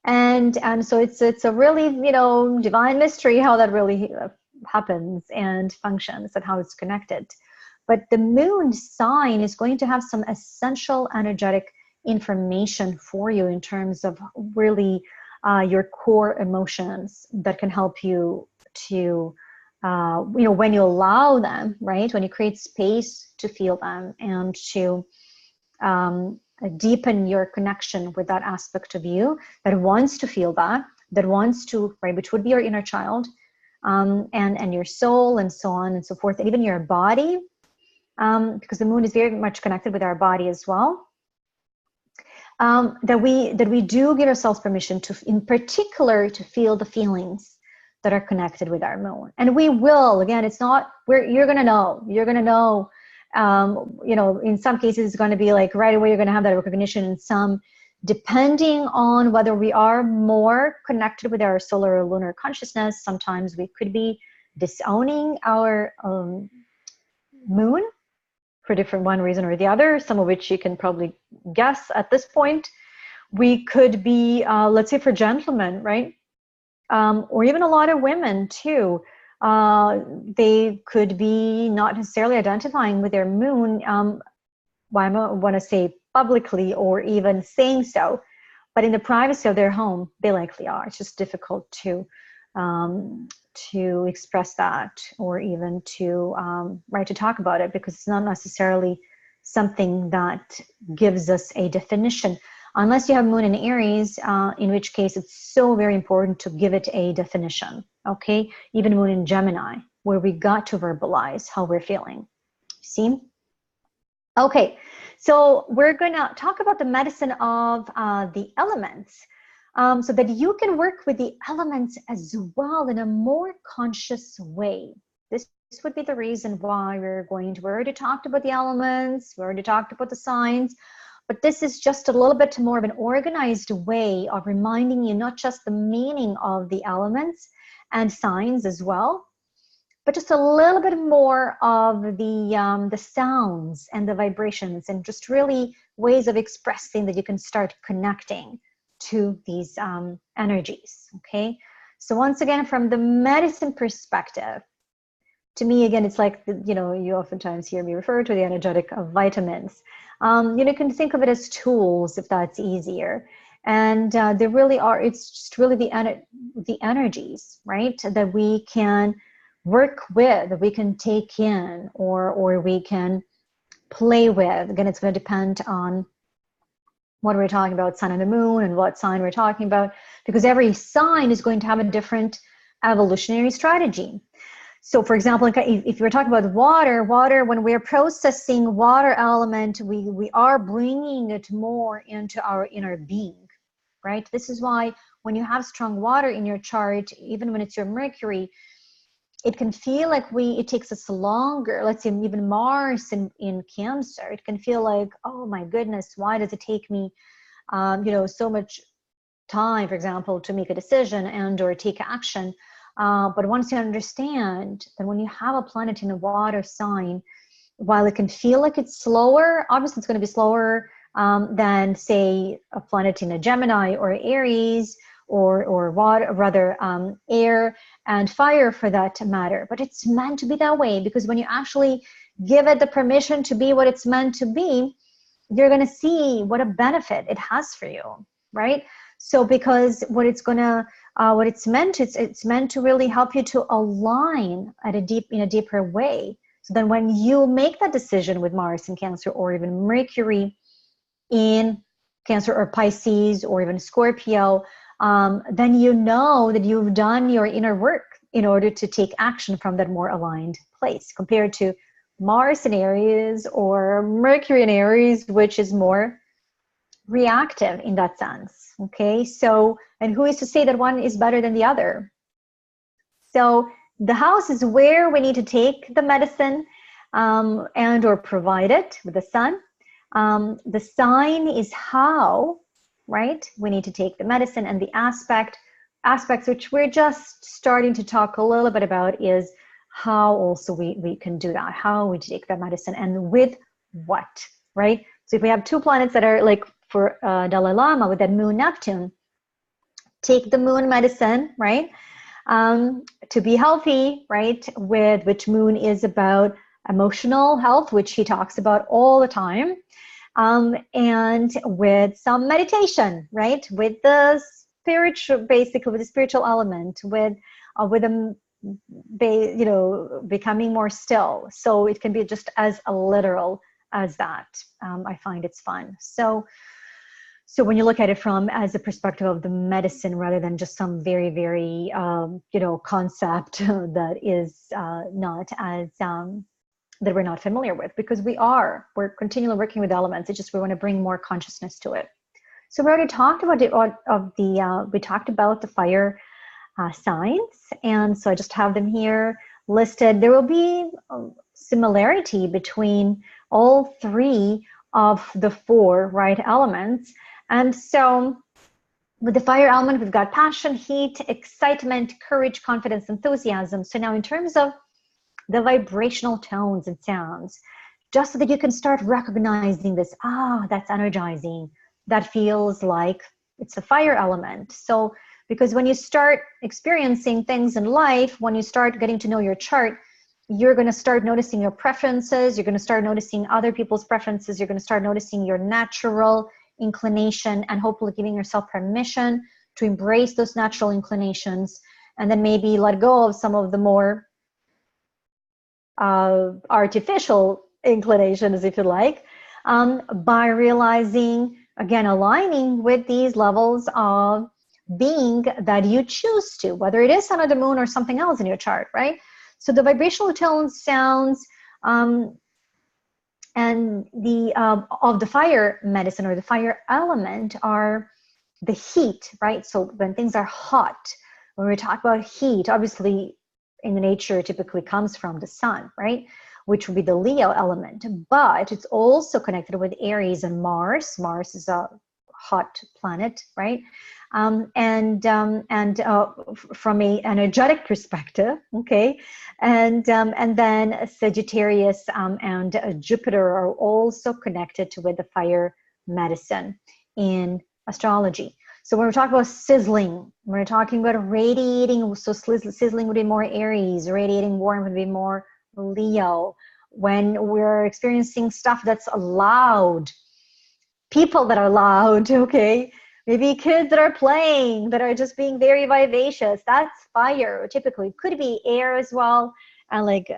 And so it's a really, divine mystery how that really happens and functions and how it's connected. But the moon sign is going to have some essential energetic information for you in terms of really your core emotions that can help you to, when you allow them, right? When you create space to feel them and to deepen your connection with that aspect of you that wants to feel that wants to, right, which would be your inner child, and your soul, and so on and so forth, and even your body, because the moon is very much connected with our body as well. That we do give ourselves permission to, in particular, to feel the feelings that are connected with our moon, and we will. Again, it's not where you're gonna know. In some cases it's going to be like right away you're going to have that recognition, and some, depending on whether we are more connected with our solar or lunar consciousness, sometimes we could be disowning our moon for different one reason or the other, some of which you can probably guess at this point. We could be, let's say for gentlemen, right? Or even a lot of women too. They could be not necessarily identifying with their moon. I don't want to say publicly or even saying so, but in the privacy of their home, they likely are. It's just difficult to express that, or even to to talk about it, because it's not necessarily something that gives us a definition. Unless you have moon in Aries, in which case it's so very important to give it a definition, okay? Even moon in Gemini, where we got to verbalize how we're feeling. See? Okay, so we're going to talk about the medicine of the elements, so that you can work with the elements as well in a more conscious way. This would be the reason why we already talked about the elements, we already talked about the signs, but this is just a little bit more of an organized way of reminding you not just the meaning of the elements and signs as well, but just a little bit more of the sounds and the vibrations, and just really ways of expressing that you can start connecting to these energies, okay? So once again, from the medicine perspective, to me, again, it's like, you oftentimes hear me refer to the energetic vitamins. You can think of it as tools, if that's easier. And they really are, it's just really the energies, right, that we can work with, that we can take in, or we can play with. Again, it's going to depend on what we're talking about, sun and the moon, and what sign we're talking about, because every sign is going to have a different evolutionary strategy. So for example, if you're talking about water, when we're processing water element, we are bringing it more into our inner being, right? This is why when you have strong water in your chart, even when it's your Mercury, it can feel like it takes us longer. Let's say even Mars in Cancer, it can feel like, oh my goodness, why does it take me, so much time, for example, to make a decision and or take action. But once you understand that when you have a planet in a water sign, while it can feel like it's slower, obviously it's going to be slower than, say, a planet in a Gemini or Aries, or water, rather air and fire for that matter. But it's meant to be that way, because when you actually give it the permission to be what it's meant to be, you're going to see what a benefit it has for you, right? So because what it's meant to really help you to align in a deeper way. So then when you make that decision with Mars in Cancer, or even Mercury in Cancer or Pisces or even Scorpio, then you know that you've done your inner work in order to take action from that more aligned place, compared to Mars in Aries or Mercury in Aries, which is more reactive in that sense. Okay, so, and who is to say that one is better than the other? So the house is where we need to take the medicine and or provide it with the sun. The sign is how, right, we need to take the medicine, and the aspects which we're just starting to talk a little bit about is how also we can do that, how we take the medicine and with what, right? So if we have 2 planets that are like for Dalai Lama with that moon Neptune, take the moon medicine, right? To be healthy, right? With which moon is about emotional health, which he talks about all the time. And with some meditation, right? With the spiritual, basically with the spiritual element, with becoming more still. So it can be just as literal as that. I find it's fun. So when you look at it from as a perspective of the medicine, rather than just some very, very, concept that is not as, that we're not familiar with, because we're continually working with elements. It's just, we want to bring more consciousness to it. So we already talked about we talked about the fire signs. And so I just have them here listed. There will be similarity between all 3 of the 4, right, elements. And so with the fire element, we've got passion, heat, excitement, courage, confidence, enthusiasm. So now in terms of the vibrational tones and sounds, just so that you can start recognizing this, that's energizing. That feels like it's the fire element. So because when you start experiencing things in life, when you start getting to know your chart, you're going to start noticing your preferences. You're going to start noticing other people's preferences. You're going to start noticing your natural inclination, and hopefully giving yourself permission to embrace those natural inclinations, and then maybe let go of some of the more artificial inclinations, if you like, by realizing, again, aligning with these levels of being that you choose to, whether it is sun or the moon or something else in your chart, right? So the vibrational tones, sounds, and the of the fire medicine or the fire element are the heat, right? So when things are hot, when we talk about heat, obviously in the nature typically comes from the sun, right? Which would be the Leo element, but it's also connected with Aries and Mars. Mars is a hot planet, right? From a energetic perspective, okay, and then Sagittarius and Jupiter are also connected with the fire medicine in astrology. So when we're talking about sizzling, we're talking about radiating. So sizzling would be more Aries, radiating warm would be more Leo. When we're experiencing stuff that's loud, people that are loud, okay, maybe kids that are playing, that are just being very vivacious, that's fire. Typically, it could be air as well, and like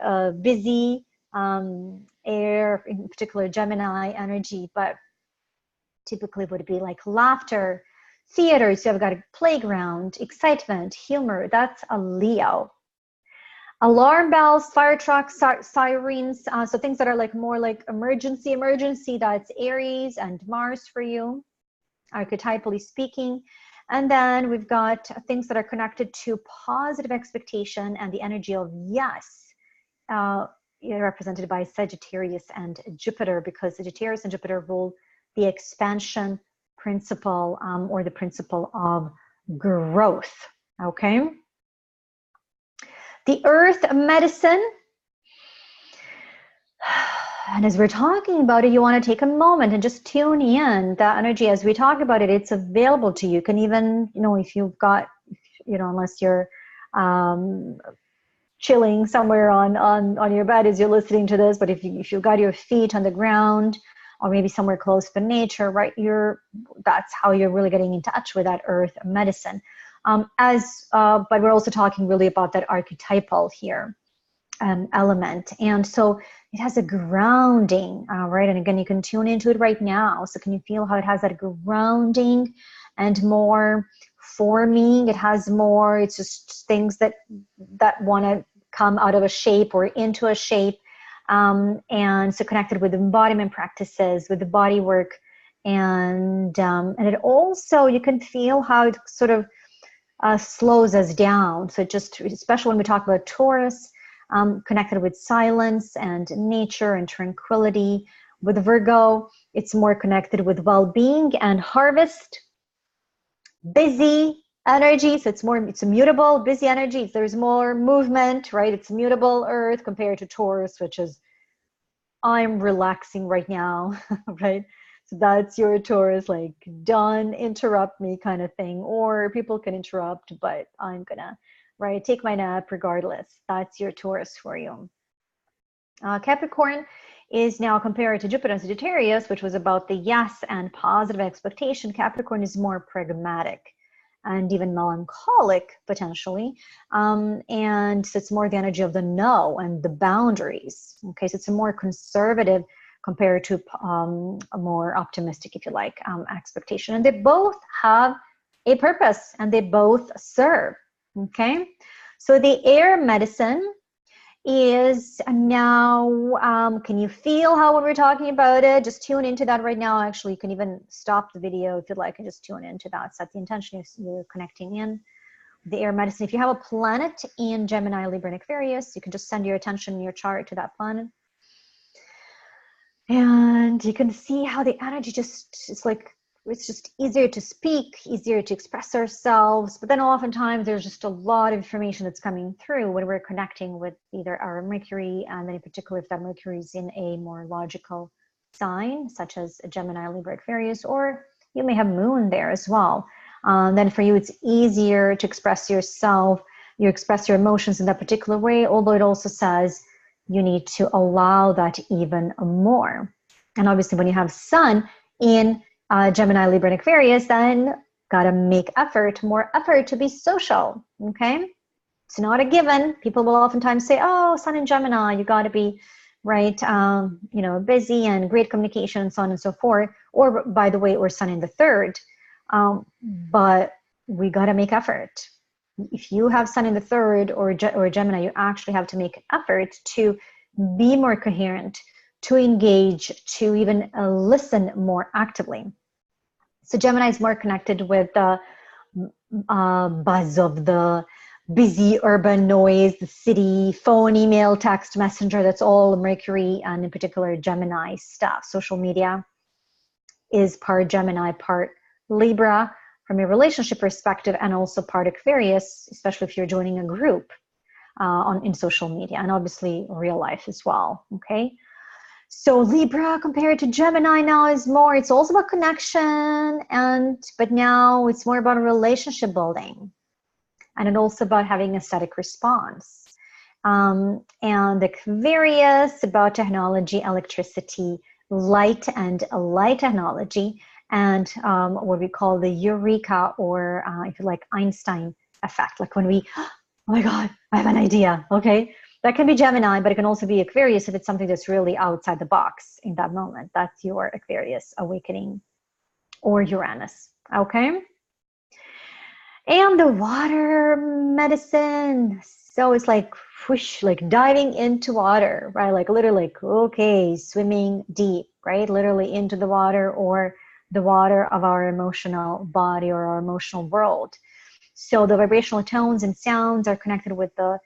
busy air, in particular Gemini energy, but typically would be like laughter, theater. So I've got a playground, excitement, humor, that's a Leo. Alarm bells, fire trucks, sirens, so things that are like more like emergency, that's Aries and Mars for you, archetypally speaking. And then we've got things that are connected to positive expectation and the energy of yes, represented by Sagittarius and Jupiter, because Sagittarius and Jupiter rule the expansion principle or the principle of growth, okay? The earth medicine, and as we're talking about it, you want to take a moment and just tune in the energy as we talk about it. It's available to you. You can even, if you've got, unless you're chilling somewhere on your bed as you're listening to this, but if you've got your feet on the ground, or maybe somewhere close to nature, right? That's how you're really getting in touch with that earth medicine. But we're also talking really about that archetypal here element. And so it has a grounding, right? And again, you can tune into it right now. So can you feel how it has that grounding and more forming? It has more, it's just things that want to come out of a shape or into a shape. And so connected with embodiment practices, with the body work. And it also, you can feel how it sort of slows us down. So just, especially when we talk about Taurus, connected with silence and nature and tranquility. With Virgo, it's more connected with well-being and harvest, busy energy. So it's immutable, busy energy. There's more movement, right? It's mutable earth compared to Taurus, which is, I'm relaxing right now, right? So that's your Taurus, like, don't interrupt me kind of thing. Or people can interrupt, but I'm gonna, right, take my nap regardless. That's your Taurus for you. Capricorn is now compared to Jupiter and Sagittarius, which was about the yes and positive expectation. Capricorn is more pragmatic and even melancholic, potentially. And so it's more the energy of the no and the boundaries. Okay, so it's a more conservative compared to a more optimistic, if you like, expectation. And they both have a purpose and they both serve. Okay, so the air medicine is now, can you feel how when we're talking about it, just tune into that right now. Actually, you can even stop the video if you'd like and just tune into that. Set the intention you're connecting in the air medicine. If you have a planet in Gemini, Libra, and Aquarius, you can just send your attention in your chart to that planet. And you can see how the energy it's just easier to speak, easier to express ourselves. But then oftentimes there's just a lot of information that's coming through when we're connecting with either our Mercury, and then in particular if that Mercury is in a more logical sign, such as Gemini, Libra, Aquarius, or you may have Moon there as well. Then for you, it's easier to express yourself, you express your emotions in that particular way, although it also says you need to allow that even more. And obviously when you have Sun in Gemini, Libra, and Aquarius, then gotta make more effort to be social, okay? It's not a given. People will oftentimes say, oh, Sun in Gemini, you gotta be, right, busy and great communication and so on and so forth. Or, by the way, or Sun in the third. But we gotta make effort. If you have Sun in the third or Gemini, you actually have to make effort to be more coherent, to engage, to even listen more actively. So Gemini is more connected with the buzz of the busy urban noise, the city, phone, email, text, messenger. That's all Mercury, and in particular Gemini stuff. Social media is part Gemini, part Libra from a relationship perspective, and also part Aquarius, especially if you're joining a group in social media, and obviously real life as well, okay? So Libra compared to Gemini now is more, it's also about connection, but now it's more about a relationship building. And it's also about having a static response. And Aquarius, about technology, electricity, light and light technology, and what we call the eureka, or if you like, Einstein effect. Like when we, oh my God, I have an idea, okay? That can be Gemini, but it can also be Aquarius if it's something that's really outside the box in that moment. That's your Aquarius awakening, or Uranus, okay? And the water medicine. So it's like whoosh, like diving into water, right? Like literally, like, okay, swimming deep, right? Literally into the water, or the water of our emotional body or our emotional world. So the vibrational tones and sounds are connected with the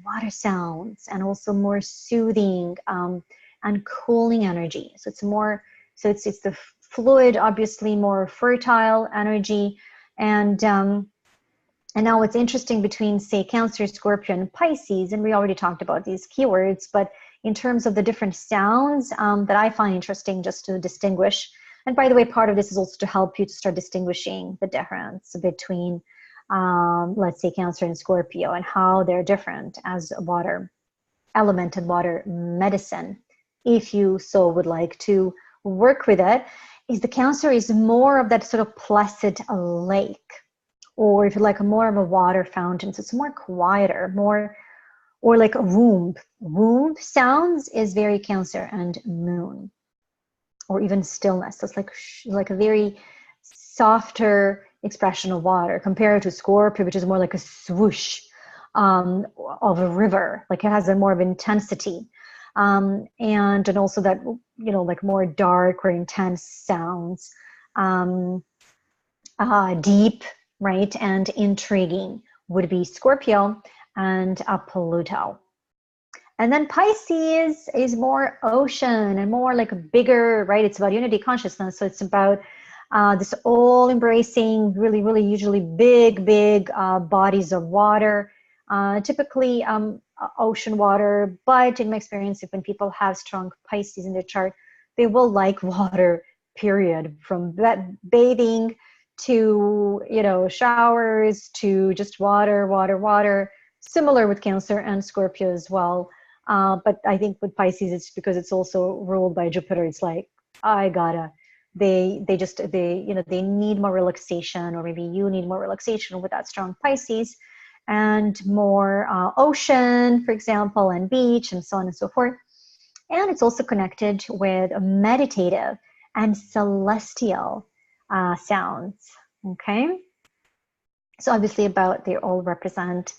water sounds, and also more soothing and cooling energy. So it's more, so it's the fluid, obviously more fertile energy. And now what's interesting between, say, Cancer, Scorpio, and Pisces, and we already talked about these keywords, but in terms of the different sounds that I find interesting just to distinguish. And by the way, part of this is also to help you to start distinguishing the difference between let's say Cancer and Scorpio, and how they're different as water element and water medicine, if you so would like to work with it is the Cancer is more of that sort of placid lake, or if you like, more of a water fountain. So it's more quieter, more, or like a womb. Womb sounds is very Cancer and Moon, or even stillness. So it's like a very softer expression of water compared to Scorpio, which is more like a swoosh of a river. Like it has a more of intensity. And also that, you know, like more dark or intense sounds, deep, right, and intriguing would be Scorpio and Pluto. And then Pisces is more ocean and more like a bigger, right? It's about unity consciousness. So it's about this all-embracing, really, really usually big bodies of water, typically ocean water. But in my experience, when people have strong Pisces in their chart, they will like water, period. From bathing to, you know, showers to just water. Similar with Cancer and Scorpio as well. But I think with Pisces, it's because it's also ruled by Jupiter. It's like, they need more relaxation, or maybe you need more relaxation with that strong Pisces, and more ocean, for example, and beach, and so on and so forth. And it's also connected with meditative and celestial sounds. Okay, so obviously they all represent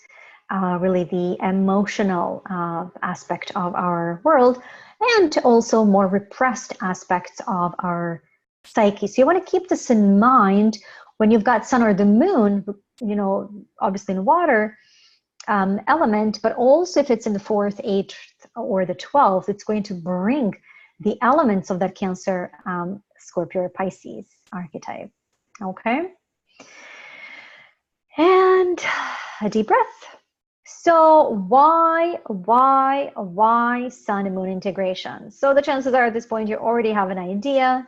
really the emotional aspect of our world, and also more repressed aspects of our psyche. So you want to keep this in mind when you've got Sun or the Moon, you know, obviously in water element, but also if it's in the 4th, 8th, or the 12th, it's going to bring the elements of that Cancer, Scorpio, or Pisces archetype. Okay. And a deep breath. So why Sun and Moon integration? So the chances are at this point you already have an idea.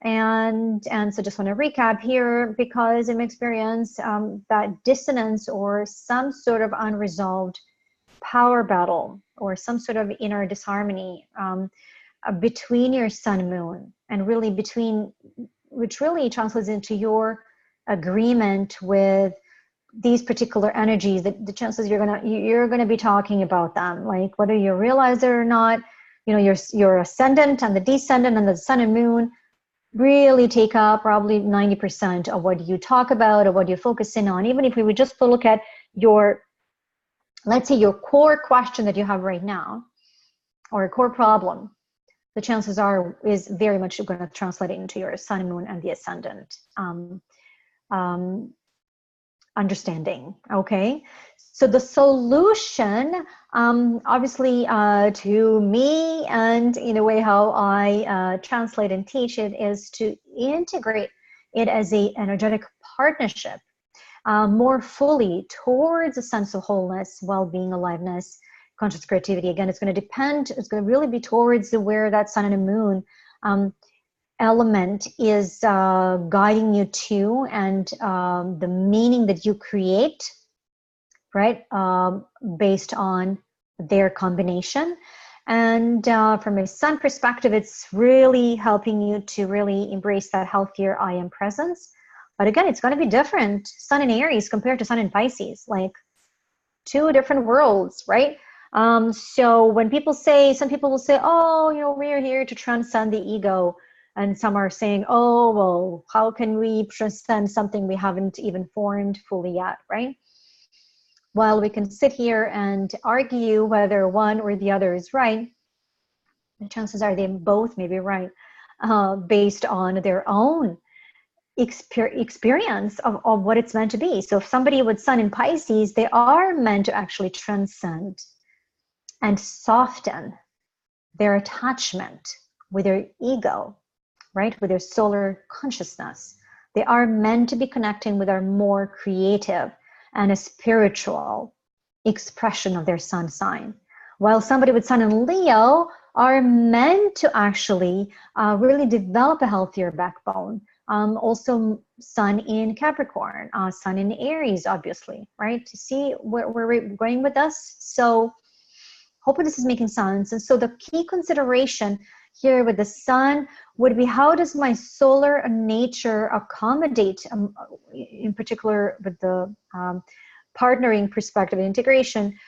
And so just want to recap here, because in my experience, that dissonance or some sort of unresolved power battle or some sort of inner disharmony between your Sun and Moon, and really which really translates into your agreement with these particular energies, the chances you're gonna be talking about them, like whether you realize it or not. You know, your ascendant and the descendant and the Sun and Moon really take up probably 90% of what you talk about or what you focus in on. Even if we would just look at let's say your core question that you have right now, or a core problem, the chances are is very much going to translate into your Sun and Moon and the ascendant understanding. Okay, so the solution, obviously, to me, and in a way how I translate and teach it, is to integrate it as a energetic partnership more fully towards a sense of wholeness, well-being, aliveness, conscious creativity. Again, it's going to really be towards where that Sun and the Moon element is guiding you to, and the meaning that you create, right, based on their combination. And from a Sun perspective, it's really helping you to really embrace that healthier I am presence. But again, it's going to be different. Sun in Aries compared to Sun in Pisces, like two different worlds, right? So when some people will say, oh, you know, we're here to transcend the ego. And some are saying, oh, well, how can we transcend something we haven't even formed fully yet, right? While we can sit here and argue whether one or the other is right, the chances are they both may be right based on their own experience of what it's meant to be. So if somebody with Sun in Pisces, they are meant to actually transcend and soften their attachment with their ego, right? With their solar consciousness. They are meant to be connecting with our more creative and a spiritual expression of their Sun sign. While somebody with Sun in Leo are meant to actually really develop a healthier backbone. Also Sun in Capricorn, Sun in Aries, obviously, right? To see where we're going with us. So hopefully this is making sense. And so the key consideration here with the sun would be, how does my solar nature accommodate, in particular with the partnering perspective and integration,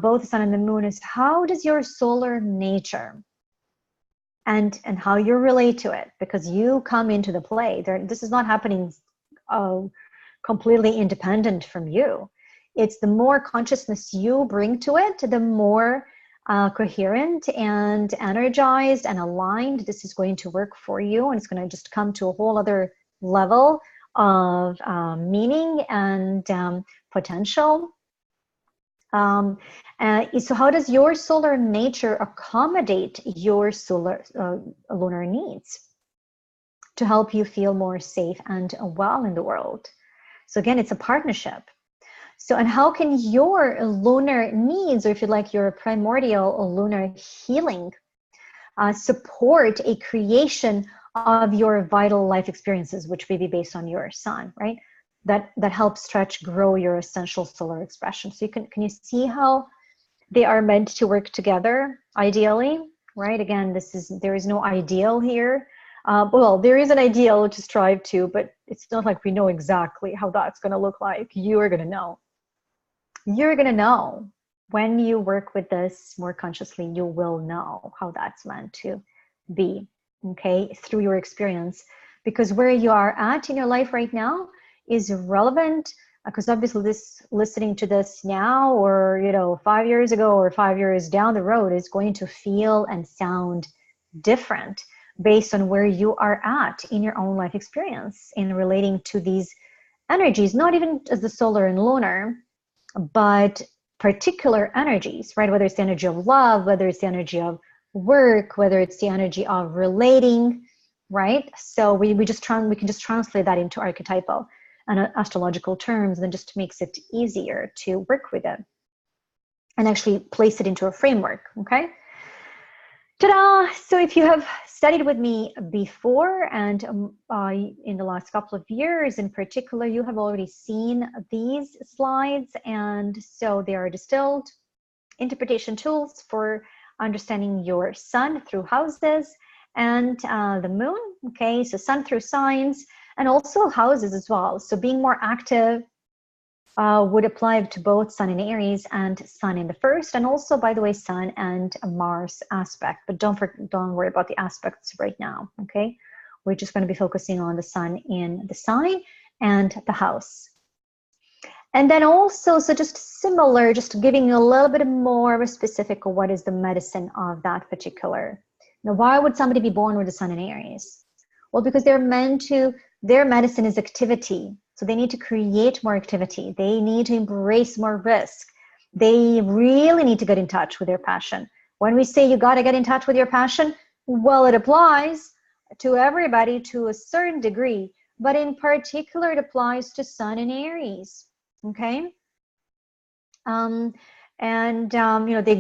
both the sun and the moon, is how does your solar nature and how you relate to it, because you come into the play. This is not happening completely independent from you. It's the more consciousness you bring to it, the more coherent and energized and aligned this is going to work for you, and it's going to just come to a whole other level of meaning and potential. So how does your solar nature accommodate your lunar needs to help you feel more safe and well in the world? So again, it's a partnership. So, and how can your lunar needs, or if you like, your primordial lunar healing, support a creation of your vital life experiences, which may be based on your sun, right? That helps stretch, grow your essential solar expression. So can you see how they are meant to work together, ideally, right? Again, there is no ideal here. Well, there is an ideal to strive to, but it's not like we know exactly how that's going to look like. You are going to know. You're going to know when you work with this more consciously. You will know how that's meant to be, okay, through your experience, because where you are at in your life right now is relevant, because obviously listening to this now, or 5 years ago or 5 years down the road, is going to feel and sound different based on where you are at in your own life experience in relating to these energies, not even as the solar and lunar, but particular energies, right? Whether it's the energy of love, whether it's the energy of work, whether it's the energy of relating, right? So we can just translate that into archetypal and astrological terms, and just makes it easier to work with it and actually place it into a framework, okay? Ta-da! So if you have studied with me before, and in the last couple of years in particular, you have already seen these slides, and so they are distilled interpretation tools for understanding your sun through houses and the moon, okay? So sun through signs, and also houses as well. So being more active would apply to both sun in Aries and sun in the first, and also, by the way, sun and Mars aspect. But don't worry about the aspects right now, okay? We're just going to be focusing on the sun in the sign and the house. And then also, so just similar, just giving you a little bit more of a specific of what is the medicine of that particular. Now, why would somebody be born with the sun in Aries? Well, because their medicine is activity. So they need to create more activity. They need to embrace more risk. They really need to get in touch with their passion. When we say you got to get in touch with your passion, well, it applies to everybody to a certain degree, but in particular, it applies to sun in Aries, okay? They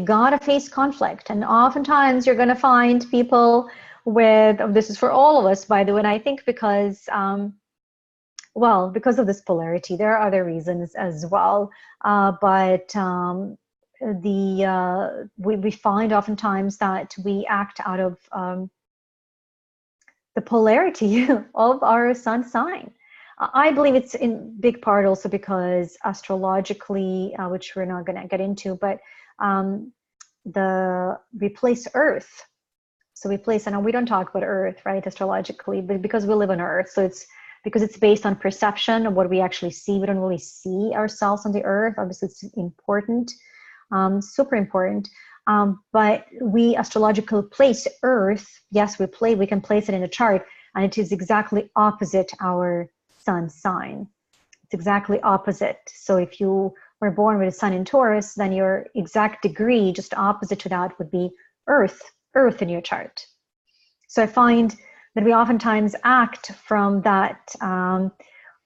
got to face conflict. And oftentimes you're going to find people with, this is for all of us, by the way, and I think because of this polarity. There are other reasons as well, but we find oftentimes that we act out of the polarity of our sun sign. I believe it's in big part also because astrologically, which we're not going to get into, but we place Earth. So we place, and we don't talk about Earth, right, astrologically, but because we live on Earth, so it's because it's based on perception of what we actually see. We don't really see ourselves on the earth. Obviously, it's important, super important. But we astrologically place Earth. Yes, we can place it in a chart, and it is exactly opposite our sun sign. It's exactly opposite. So if you were born with a sun in Taurus, then your exact degree, just opposite to that, would be Earth in your chart. So I find that we oftentimes act from that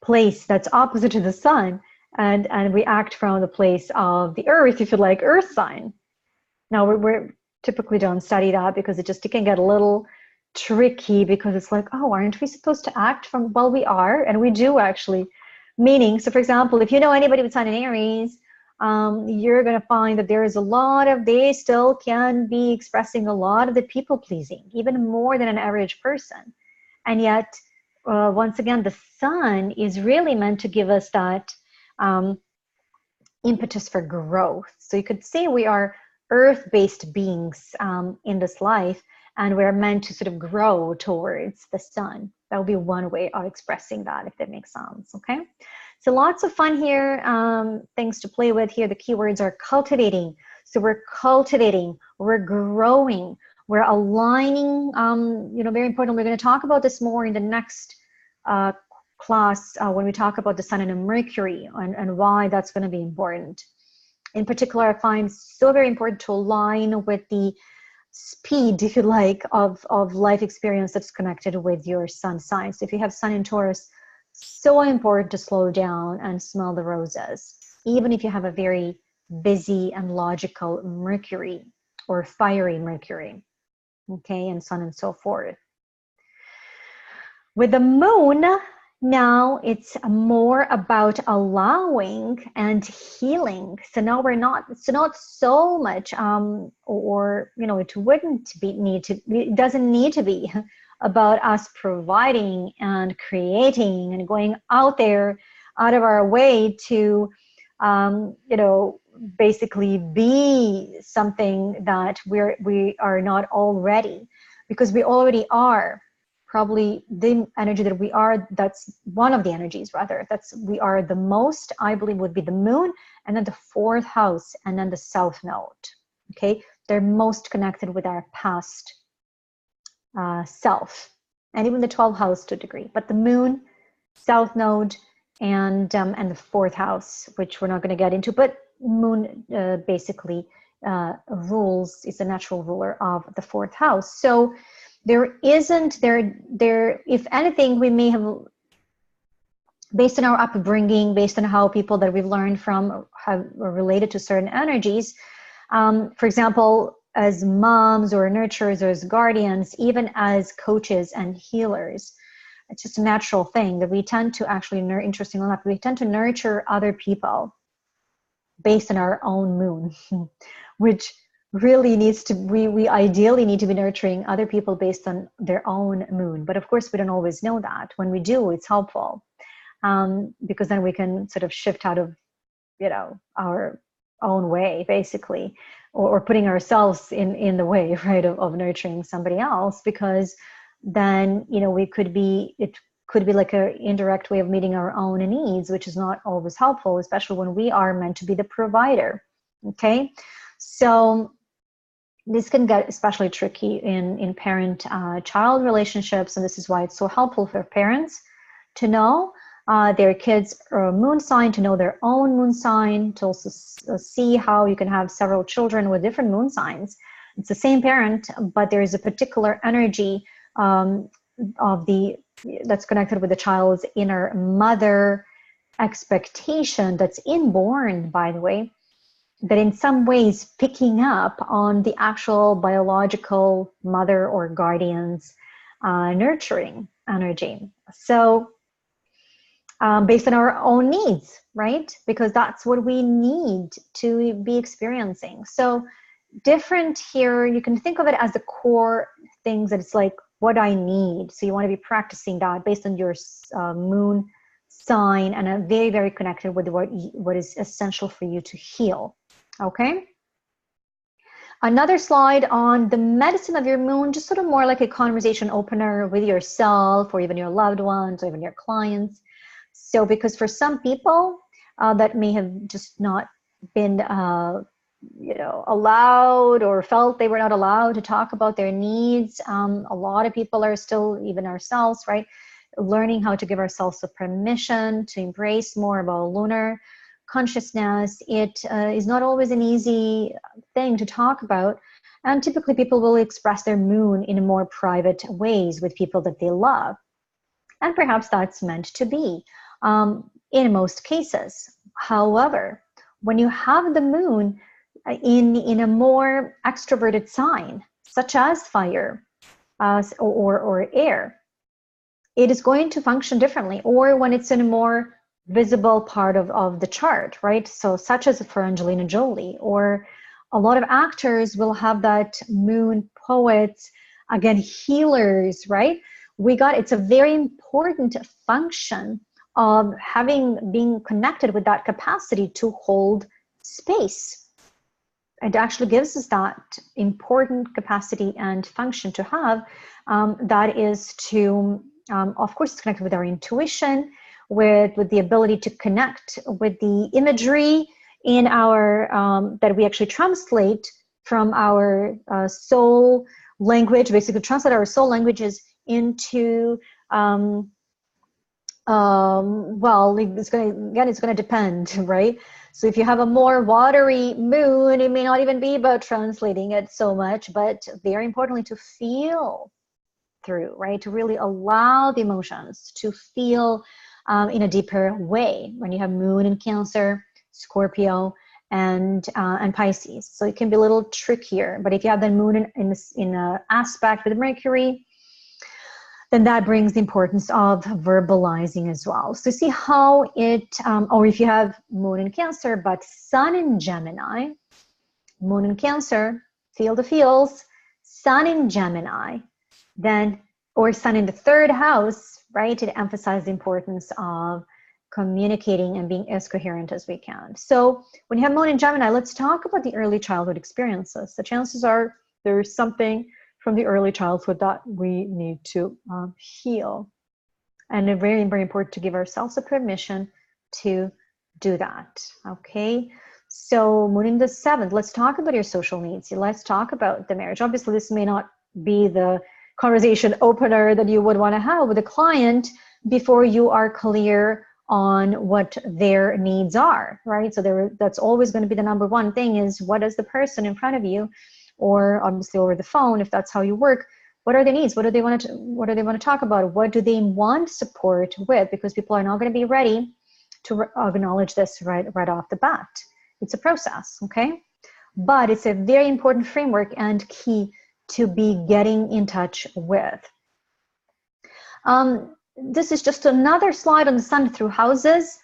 place that's opposite to the sun, and we act from the place of the earth, if you like, earth sign. Now, we're typically don't study that because it can get a little tricky, because it's like, oh, aren't we supposed to act from, well, we are, and we do actually. Meaning, so for example, if you know anybody with sun in Aries, you're going to find that there is a lot of, they still can be expressing a lot of the people pleasing, even more than an average person. And yet, once again, the sun is really meant to give us that impetus for growth. So you could say we are earth-based beings in this life, and we're meant to sort of grow towards the sun. That would be one way of expressing that, if that makes sense, okay? So lots of fun here, things to play with here. The keywords are cultivating. So we're cultivating, we're growing, we're aligning, very important. We're going to talk about this more in the next class when we talk about the sun and the Mercury and why that's going to be important. In particular, I find so very important to align with the speed, if you like, of life experience that's connected with your sun sign. So if you have sun in Taurus, so important to slow down and smell the roses, even if you have a very busy and logical Mercury or fiery Mercury, okay, and sun and so forth. With the moon, now it's more about allowing and healing. So now we're not so much, it wouldn't be it doesn't need to be about us providing and creating and going out there out of our way to, basically be something that we are not already, because we already are. Probably the energy that we are, that's one of the energies rather, that's we are the most, I believe, would be the moon, and then the fourth house, and then the south node, okay? They're most connected with our past self, and even the 12th house to a degree, but the moon, south node, and the fourth house, which we're not going to get into, but moon basically rules, is the natural ruler of the fourth house. So there, if anything, we may have, based on our upbringing, based on how people that we've learned from have related to certain energies, for example, as moms or nurturers or as guardians, even as coaches and healers, it's just a natural thing that we tend to actually, interestingly enough, we tend to nurture other people based on our own moon, which really needs to, we ideally need to be nurturing other people based on their own moon. But of course, we don't always know that. When we do, it's helpful, because then we can sort of shift out of, our own way, basically, or putting ourselves in the way, right, of nurturing somebody else, because then, it could be like an indirect way of meeting our own needs, which is not always helpful, especially when we are meant to be the provider, okay? So this can get especially tricky in parent-child relationships, and this is why it's so helpful for parents to know their kids' moon sign, to know their own moon sign, to also see how you can have several children with different moon signs. It's the same parent, but there is a particular energy that's connected with the child's inner mother expectation that's inborn, by the way, that in some ways picking up on the actual biological mother or guardian's nurturing energy. So based on our own needs, right? Because that's what we need to be experiencing. So different here, you can think of it as the core things that it's like what I need. So you want to be practicing that based on your moon sign, and very, very connected with what is essential for you to heal. Okay. Another slide on the medicine of your moon, just sort of more like a conversation opener with yourself or even your loved ones or even your clients. So because for some people that may have just not been allowed or felt they were not allowed to talk about their needs, a lot of people are still, even ourselves, right, learning how to give ourselves the permission to embrace more about lunar consciousness. It is not always an easy thing to talk about, and typically people will express their moon in more private ways with people that they love, and perhaps that's meant to be in most cases. However, when you have the moon in a more extroverted sign, such as fire or air, it is going to function differently. Or when it's in a more visible part of the chart, right? So such as for Angelina Jolie, or a lot of actors will have that moon, poets, again, healers, right? It's a very important function of being connected with that capacity to hold space. It actually gives us that important capacity and function to have. That is to, of course, it's connected with our intuition, with the ability to connect with the imagery in our, that we actually translate from our soul language, basically translate our soul languages into, well, it's going to depend, right? So if you have a more watery moon, it may not even be about translating it so much, but very importantly, to feel through, right? To really allow the emotions to feel in a deeper way when you have moon in Cancer, Scorpio, and Pisces. So it can be a little trickier, but if you have the moon in an aspect with Mercury, then that brings the importance of verbalizing as well. So see how it, or if you have moon in Cancer, but sun in Gemini, moon in Cancer, feel the feels, sun in Gemini, then, or sun in the third house, right? It emphasizes the importance of communicating and being as coherent as we can. So when you have moon in Gemini, let's talk about the early childhood experiences. The chances are there's something from the early childhood that we need to heal. And it's very, very important to give ourselves a permission to do that, okay? So moon in the 7th, let's talk about your social needs. Let's talk about the marriage. Obviously, this may not be the conversation opener that you would want to have with a client before you are clear on what their needs are, right? So that's always going to be the number one thing, is what does the person in front of you, or obviously over the phone, if that's how you work, what are their needs? What do they want to talk about? What do they want support with? Because people are not going to be ready to acknowledge this right off the bat. It's a process, okay? But it's a very important framework and key to be getting in touch with. This is just another slide on the sun through houses,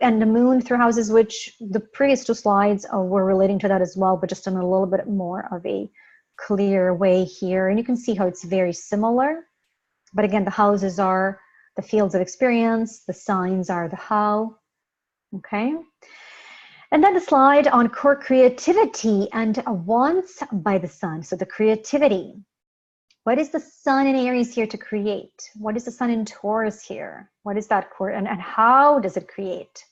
and the moon through houses, which the previous 2 slides were relating to that as well, but just in a little bit more of a clear way here. And you can see how it's very similar. But again, the houses are the fields of experience, the signs are the how, okay? And then the slide on core creativity and wants by the sun. So the creativity. What is the sun in Aries here to create? What is the sun in Taurus here? What is that core, and how does it create?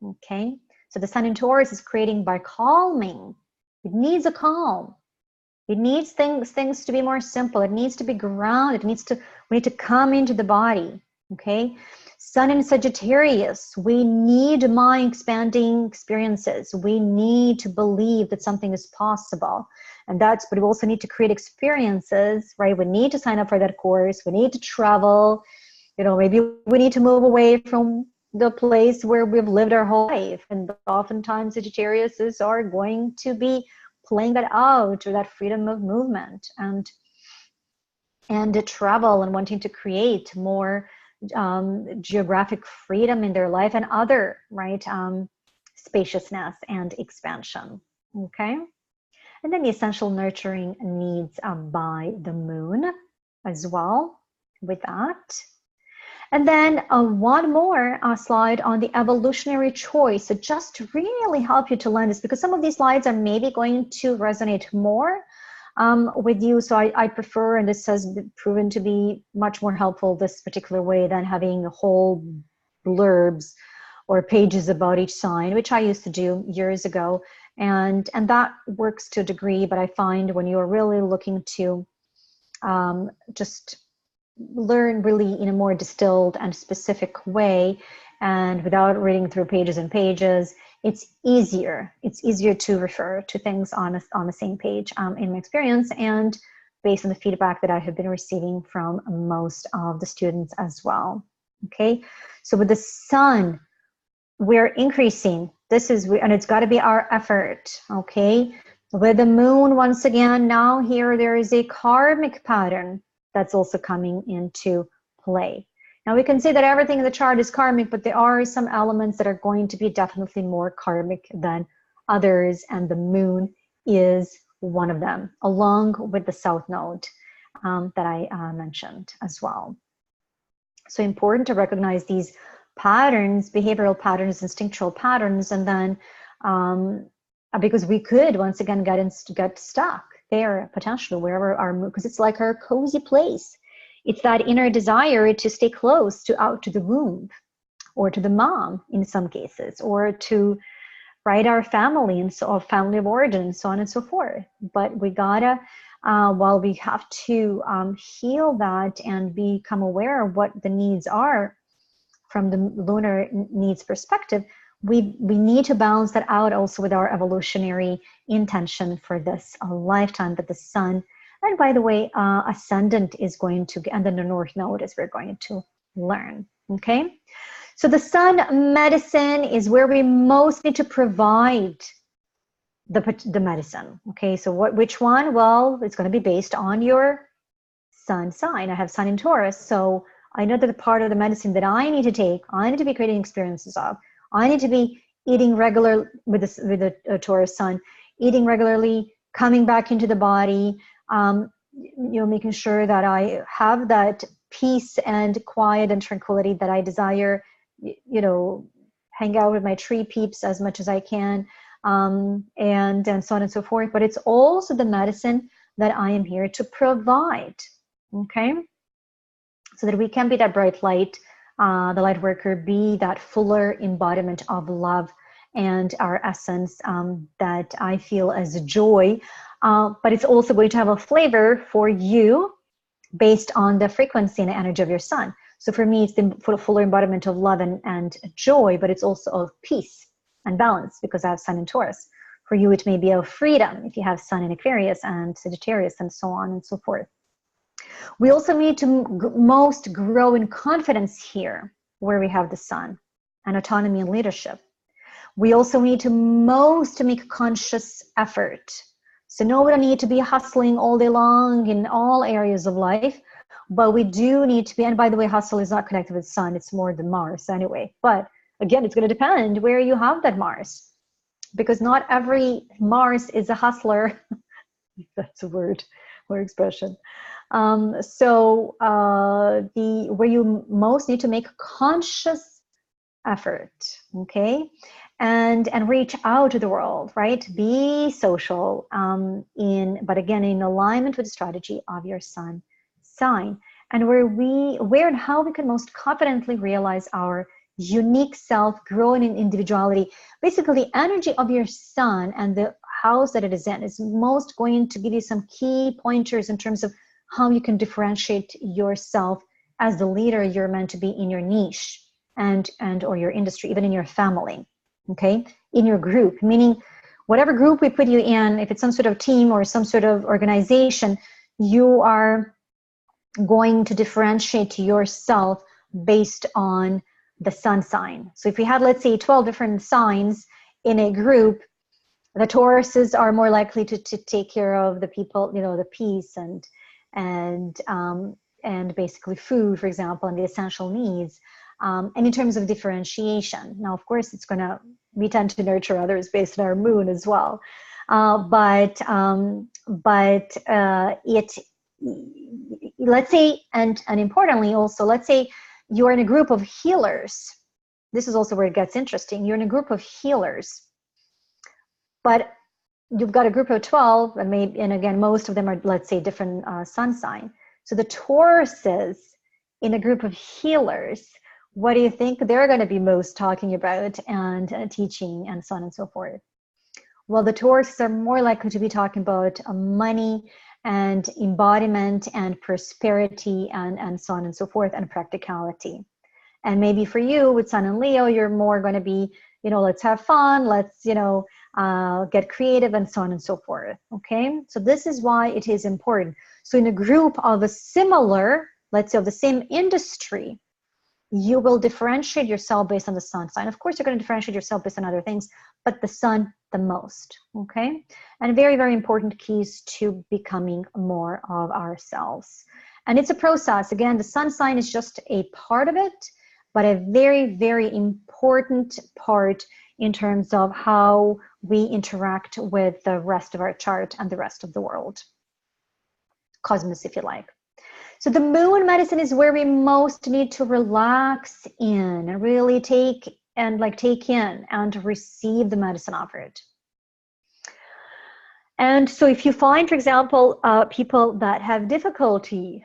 Okay, so the sun in Taurus is creating by calming. It needs a calm. It needs things to be more simple. It needs to be grounded. We need to come into the body, okay? Sun in Sagittarius, we need mind-expanding experiences. We need to believe that something is possible. But we also need to create experiences, right? We need to sign up for that course. We need to travel. Maybe we need to move away from the place where we've lived our whole life. And oftentimes Sagittarius are going to be playing that out, or that freedom of movement and the travel, and wanting to create more geographic freedom in their life and other, right, spaciousness and expansion, okay? And then the essential nurturing needs by the moon as well with that. And then one more slide on the evolutionary choice. So just to really help you to learn this, because some of these slides are maybe going to resonate more with you. So I prefer, and this has been proven to be much more helpful this particular way than having whole blurbs or pages about each sign, which I used to do years ago. And that works to a degree, but I find when you're really looking to just learn really in a more distilled and specific way, and without reading through pages and pages, it's easier to refer to things on the same page in my experience, and based on the feedback that I have been receiving from most of the students as well. Okay, so with the sun, we're increasing. And it's got to be our effort. Okay, with the moon, once again, now here there is a karmic pattern that's also coming into play. Now we can say that everything in the chart is karmic, but there are some elements that are going to be definitely more karmic than others, and the moon is one of them, along with the south node that I mentioned as well. So important to recognize these patterns, behavioral patterns, instinctual patterns, and then because we could once again get stuck there potentially wherever our moon, because it's like our cozy place. It's that inner desire to stay close to the womb, or to the mom in some cases, or to our family and so family of origin, and so on and so forth. But we gotta, while we have to heal that and become aware of what the needs are from the lunar needs perspective, we need to balance that out also with our evolutionary intention for this lifetime that the sun, and by the way, ascendant is going to, and then the north node is we're going to learn, okay? So the sun medicine is where we most need to provide the medicine, okay? So which one? Well, it's going to be based on your sun sign. I have sun in Taurus, so I know that the part of the medicine that I need to take, I need to be creating experiences of. I need to be eating regular with the Taurus sun, eating regularly, coming back into the body, making sure that I have that peace and quiet and tranquility that I desire. Hang out with my tree peeps as much as I can, and so on and so forth. But it's also the medicine that I am here to provide, okay? So that we can be that bright light, the light worker, be that fuller embodiment of love and our essence that I feel as joy. But it's also going to have a flavor for you based on the frequency and the energy of your sun. So for me, it's the fuller embodiment of love and joy, but it's also of peace and balance because I have sun in Taurus. For you, it may be of freedom if you have sun in Aquarius and Sagittarius and so on and so forth. We also need to most grow in confidence here, where we have the sun, and autonomy and leadership. We also need to most make conscious effort. So no, we don't need to be hustling all day long in all areas of life, but we do need to be, and by the way, hustle is not connected with sun, it's more the Mars anyway. But again, it's going to depend where you have that Mars, because not every Mars is a hustler. That's a word or expression. So where you most need to make conscious effort, okay, and reach out to the world, right? Be social, but again, in alignment with the strategy of your sun sign, and where and how we can most confidently realize our unique self, growing in individuality. Basically, the energy of your sun and the house that it is in is most going to give you some key pointers in terms of how you can differentiate yourself as the leader you're meant to be in your niche and or your industry, even in your family, okay? In your group, meaning whatever group we put you in, if it's some sort of team or some sort of organization, you are going to differentiate yourself based on the sun sign. So if we had, let's say, 12 different signs in a group, the Tauruses are more likely to take care of the people, the peace and basically food, for example, and the essential needs. And in terms of differentiation, now, of course, we tend to nurture others based on our moon as well. Let's say, and importantly also, let's say you're in a group of healers. This is also where it gets interesting. You're in a group of healers, but you've got a group of 12, and again, most of them are, let's say, different sun sign. So the Tauruses in a group of healers, what do you think they're going to be most talking about and teaching and so on and so forth? Well, the Tauruses are more likely to be talking about money and embodiment and prosperity and so on and so forth, and practicality. And maybe for you with Sun and Leo, you're more going to be, let's have fun, let's, get creative and so on and so forth, okay? So this is why it is important. So in a group of a similar, let's say of the same industry, you will differentiate yourself based on the sun sign. Of course, you're going to differentiate yourself based on other things, but the sun the most, okay? And very, very important keys to becoming more of ourselves. And it's a process. Again, the sun sign is just a part of it, but a very, very important part in terms of how we interact with the rest of our chart and the rest of the world. Cosmos, if you like. So the moon medicine is where we most need to relax in and really take in and receive the medicine offered. And so if you find, for example, people that have difficulty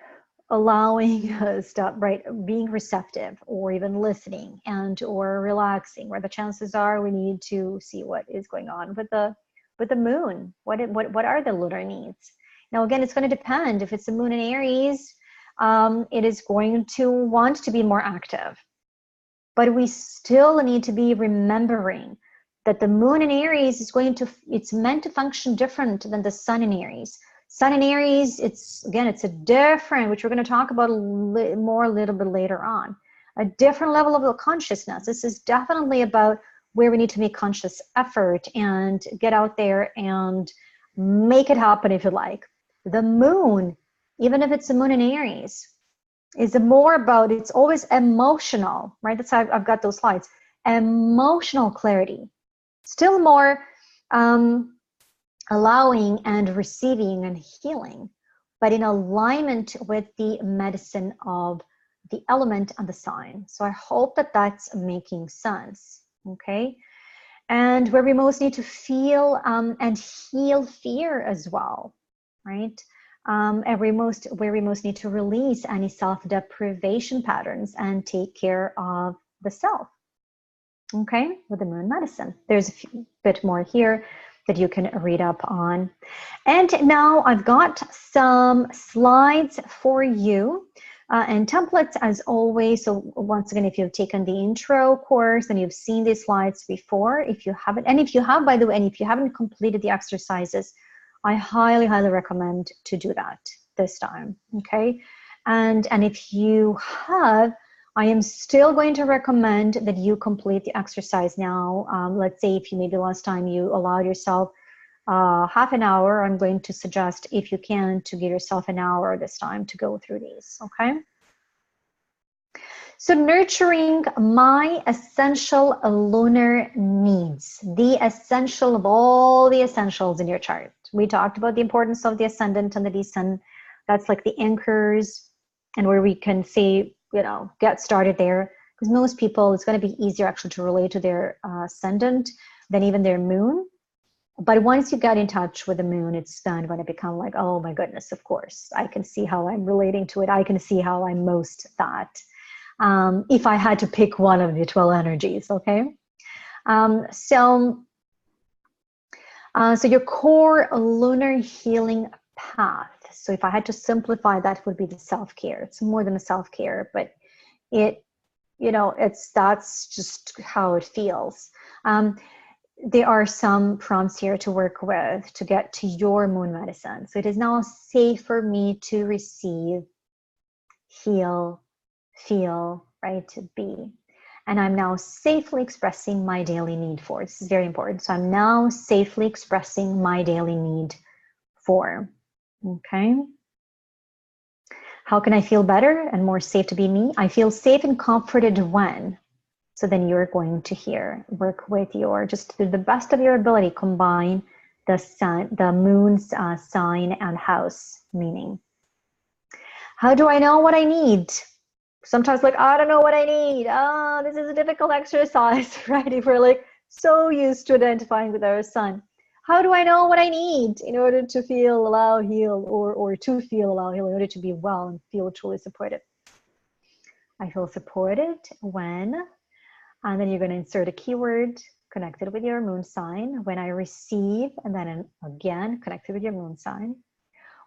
allowing stuff, right, being receptive or even listening and or relaxing, where the chances are we need to see what is going on with the moon. What are the lunar needs? Now, again, it's going to depend. If it's a moon in Aries, it is going to want to be more active. But we still need to be remembering that the moon in Aries is it's meant to function different than the sun in Aries. Sun in Aries, it's a different, which we're going to talk about a little bit later on, a different level of consciousness. This is definitely about where we need to make conscious effort and get out there and make it happen, if you like. The moon, even if it's a moon in Aries, is more about, it's always emotional, right? That's how I've got those slides. Emotional clarity. Still more allowing and receiving and healing, but in alignment with the medicine of the element and the sign. So I hope that that's making sense, okay? And where we most need to feel and heal fear as well, right? Where we most need to release any self-deprivation patterns and take care of the self, okay, with the moon medicine. There's a bit more here that you can read up on. And now I've got some slides for you and templates as always. So once again, if you've taken the intro course and you've seen these slides before, if you haven't, and if you have, by the way, and if you haven't completed the exercises, I highly, highly recommend to do that this time, okay? And if you have, I am still going to recommend that you complete the exercise now. Let's say if you maybe last time you allowed yourself half an hour, I'm going to suggest, if you can, to give yourself an hour this time to go through these, okay? So nurturing my essential lunar needs, the essential of all the essentials in your chart. We talked about the importance of the ascendant and the descendant. That's like the anchors and where we can say, you know, get started there. Because most people, it's going to be easier actually to relate to their ascendant than even their moon. But once you get in touch with the moon, it's then going to become like, oh my goodness, of course, I can see how I'm relating to it. I can see how I'm most that. If I had to pick one of the 12 energies, okay? So your core lunar healing path. So if I had to simplify, that would be the self-care. It's more than a self-care, but it, you know, that's just how it feels. There are some prompts here to work with to get to your moon medicine. So it is now safe for me to receive, heal, feel, right, to be. And I'm now safely expressing my daily need for. This is very important. So I'm now safely expressing my daily need for. Okay. How can I feel better and more safe to be me? I feel safe and comforted when. So then you're going to work with your, just to the best of your ability, combine the sun, the moon's sign and house meaning. How do I know what I need? Sometimes like, I don't know what I need. This is a difficult exercise, right? If we're like so used to identifying with our sun. How do I know what I need in order to feel, allow, heal, or to feel, allow, heal, in order to be well and feel truly supported? I feel supported when, and then you're going to insert a keyword connected with your moon sign. When I receive, and then again, connected with your moon sign.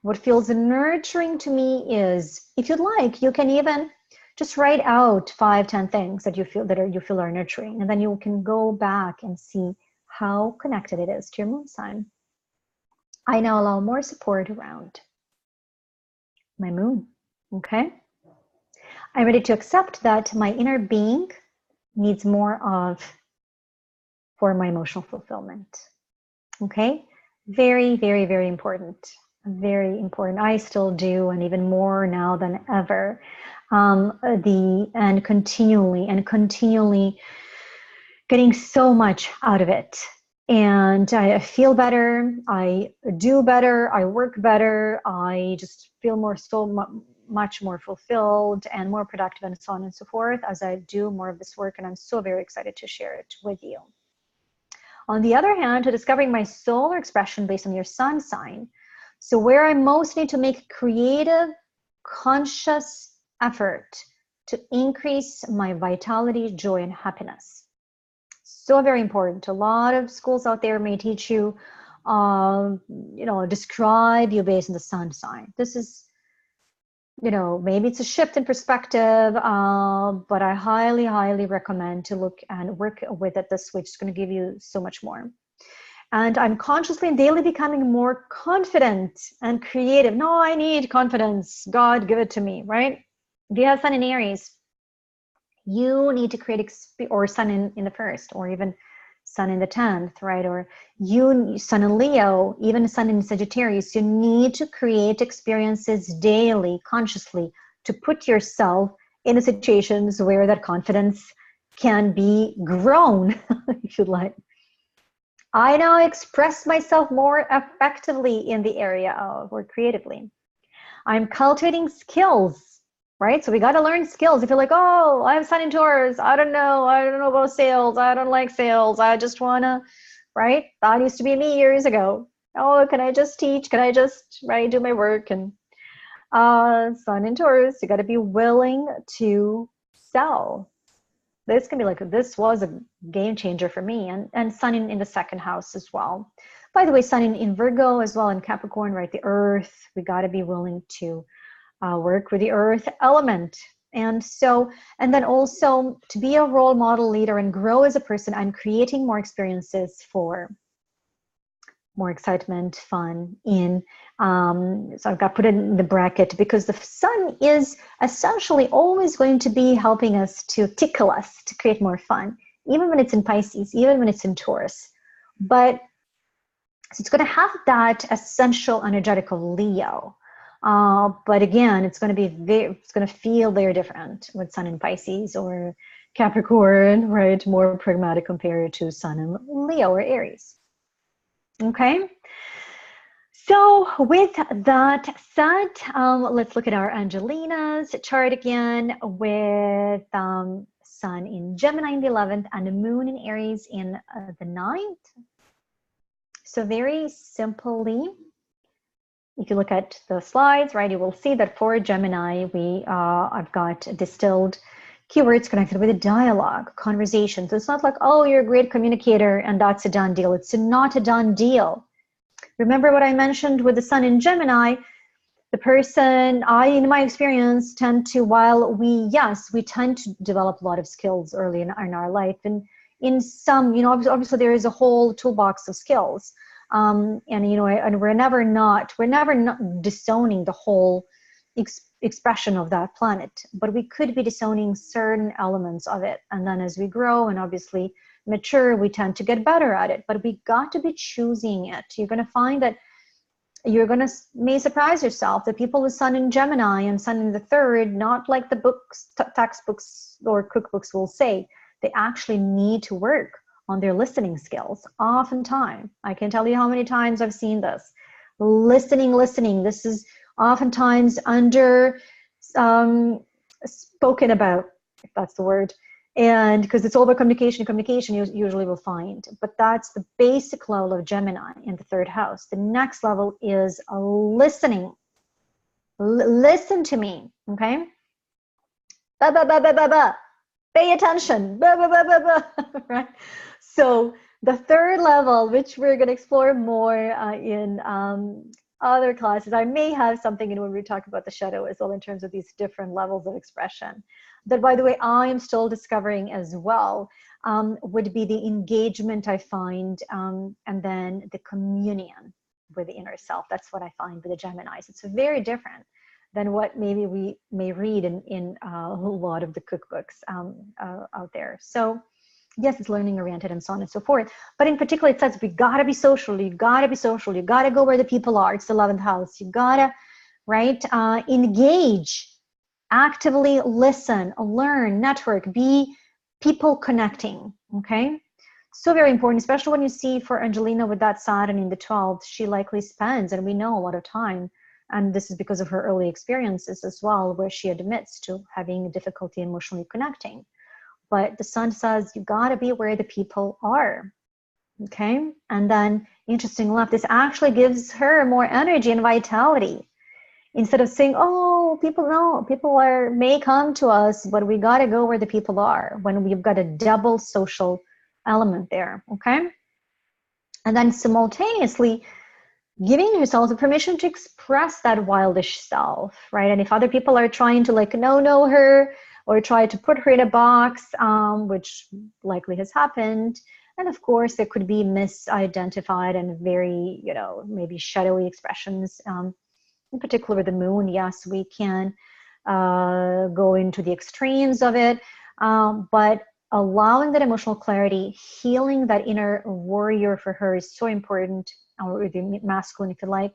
What feels nurturing to me is, if you'd like, you can even just write out 5-10 things that you feel are nurturing, and then you can go back and see how connected it is to your moon sign. I now allow more support around my moon. Okay, I'm ready to accept that my inner being needs more of for my emotional fulfillment. Okay, very, very, very important. Very important. I still do, and even more now than ever. And continually getting so much out of it. And I feel better, I do better, I work better, I just feel much more fulfilled and more productive, and so on and so forth, as I do more of this work. And I'm so very excited to share it with you. On the other hand, to discovering my solar expression based on your sun sign. So where I most need to make creative, conscious effort to increase my vitality, joy, and happiness. So very important. A lot of schools out there may teach you, describe you based on the sun sign. This is, maybe it's a shift in perspective, but I highly, highly recommend to look and work with it this way. It's going to give you so much more. And I'm consciously and daily becoming more confident and creative. No, I need confidence. God, give it to me, right? If you have sun in Aries, you need to create, or sun in the first, or even sun in the 10th, right? Or sun in Leo, even sun in Sagittarius, you need to create experiences daily, consciously, to put yourself in situations where that confidence can be grown, if you'd like. I now express myself more effectively in the area of, or creatively. I'm cultivating skills, right? So we got to learn skills. If you're like, oh, I have sun in Taurus, I don't know about sales, I don't like sales, I just want to, right? That used to be me years ago. Oh, can I just teach? Can I just, right, do my work? And sun in Taurus, you got to be willing to sell. This can be like, this was a game changer for me. And sun in the second house as well. By the way, sun in Virgo as well, in Capricorn, right? The earth, we got to be willing to work with the earth element. And then also to be a role model leader and grow as a person, I'm creating more experiences for more excitement, fun in, so I've got put it in the bracket, because the sun is essentially always going to be helping us to tickle us, to create more fun, even when it's in Pisces, even when it's in Taurus. But so it's going to have that essential energetical Leo. But again, it's going to feel very different with sun in Pisces or Capricorn, right? More pragmatic compared to sun in Leo or Aries. Okay. So with that said, let's look at our Angelina's chart again, with sun in Gemini in the 11th and the moon in Aries in the 9th. So very simply, if you look at the slides, right, you will see that for Gemini, I've got distilled keywords connected with a dialogue, conversation. So it's not like, oh, you're a great communicator and that's a done deal. It's not a done deal. Remember what I mentioned with the sun in Gemini, the person, in my experience, tend to, while we tend to develop a lot of skills early in our life. And in some, obviously there is a whole toolbox of skills. And we're never not disowning the whole expression of that planet, but we could be disowning certain elements of it. And then as we grow and obviously mature, we tend to get better at it, but we got to be choosing it. You're going to find that may surprise yourself that people with sun in Gemini and sun in the 3rd, not like the books, textbooks or cookbooks will say, they actually need to work on their listening skills. Oftentimes, I can tell you how many times I've seen this. Listening. This is oftentimes under spoken about, if that's the word. And because it's all about communication you usually will find. But that's the basic level of Gemini in the 3rd house. The next level is listening. Listen to me, okay? Ba, ba, ba, ba, ba, ba. Pay attention. Ba, ba, ba, ba, ba. Right? So the 3rd level, which we're going to explore more in other classes. I may have something when we talk about the shadow as well, in terms of these different levels of expression. That, by the way, I am still discovering as well, would be the engagement I find, and then the communion with the inner self. That's what I find with the Geminis. It's very different than what maybe we may read in a lot of the cookbooks out there. So Yes, it's learning oriented and so on and so forth. But in particular, it says we gotta be social. You gotta be social. You gotta go where the people are. It's the 11th house. You gotta, right, engage, actively listen, learn, network, be people connecting. Okay, so very important, especially when you see for Angelina with that Saturn in the 12th, she likely spends, and we know, a lot of time. And this is because of her early experiences as well, where she admits to having difficulty emotionally connecting. But the sun says you gotta be where the people are, okay? And then, interesting enough, this actually gives her more energy and vitality. Instead of saying, oh, people may come to us, but we gotta go where the people are, when we've got a double social element there, okay? And then simultaneously giving yourself the permission to express that wildish self, right? And if other people are trying to like know her or try to put her in a box, which likely has happened, and of course there could be misidentified and very, maybe shadowy expressions. In particular with the moon, yes, we can go into the extremes of it, but allowing that emotional clarity, healing that inner warrior for her is so important, or the masculine, if you like,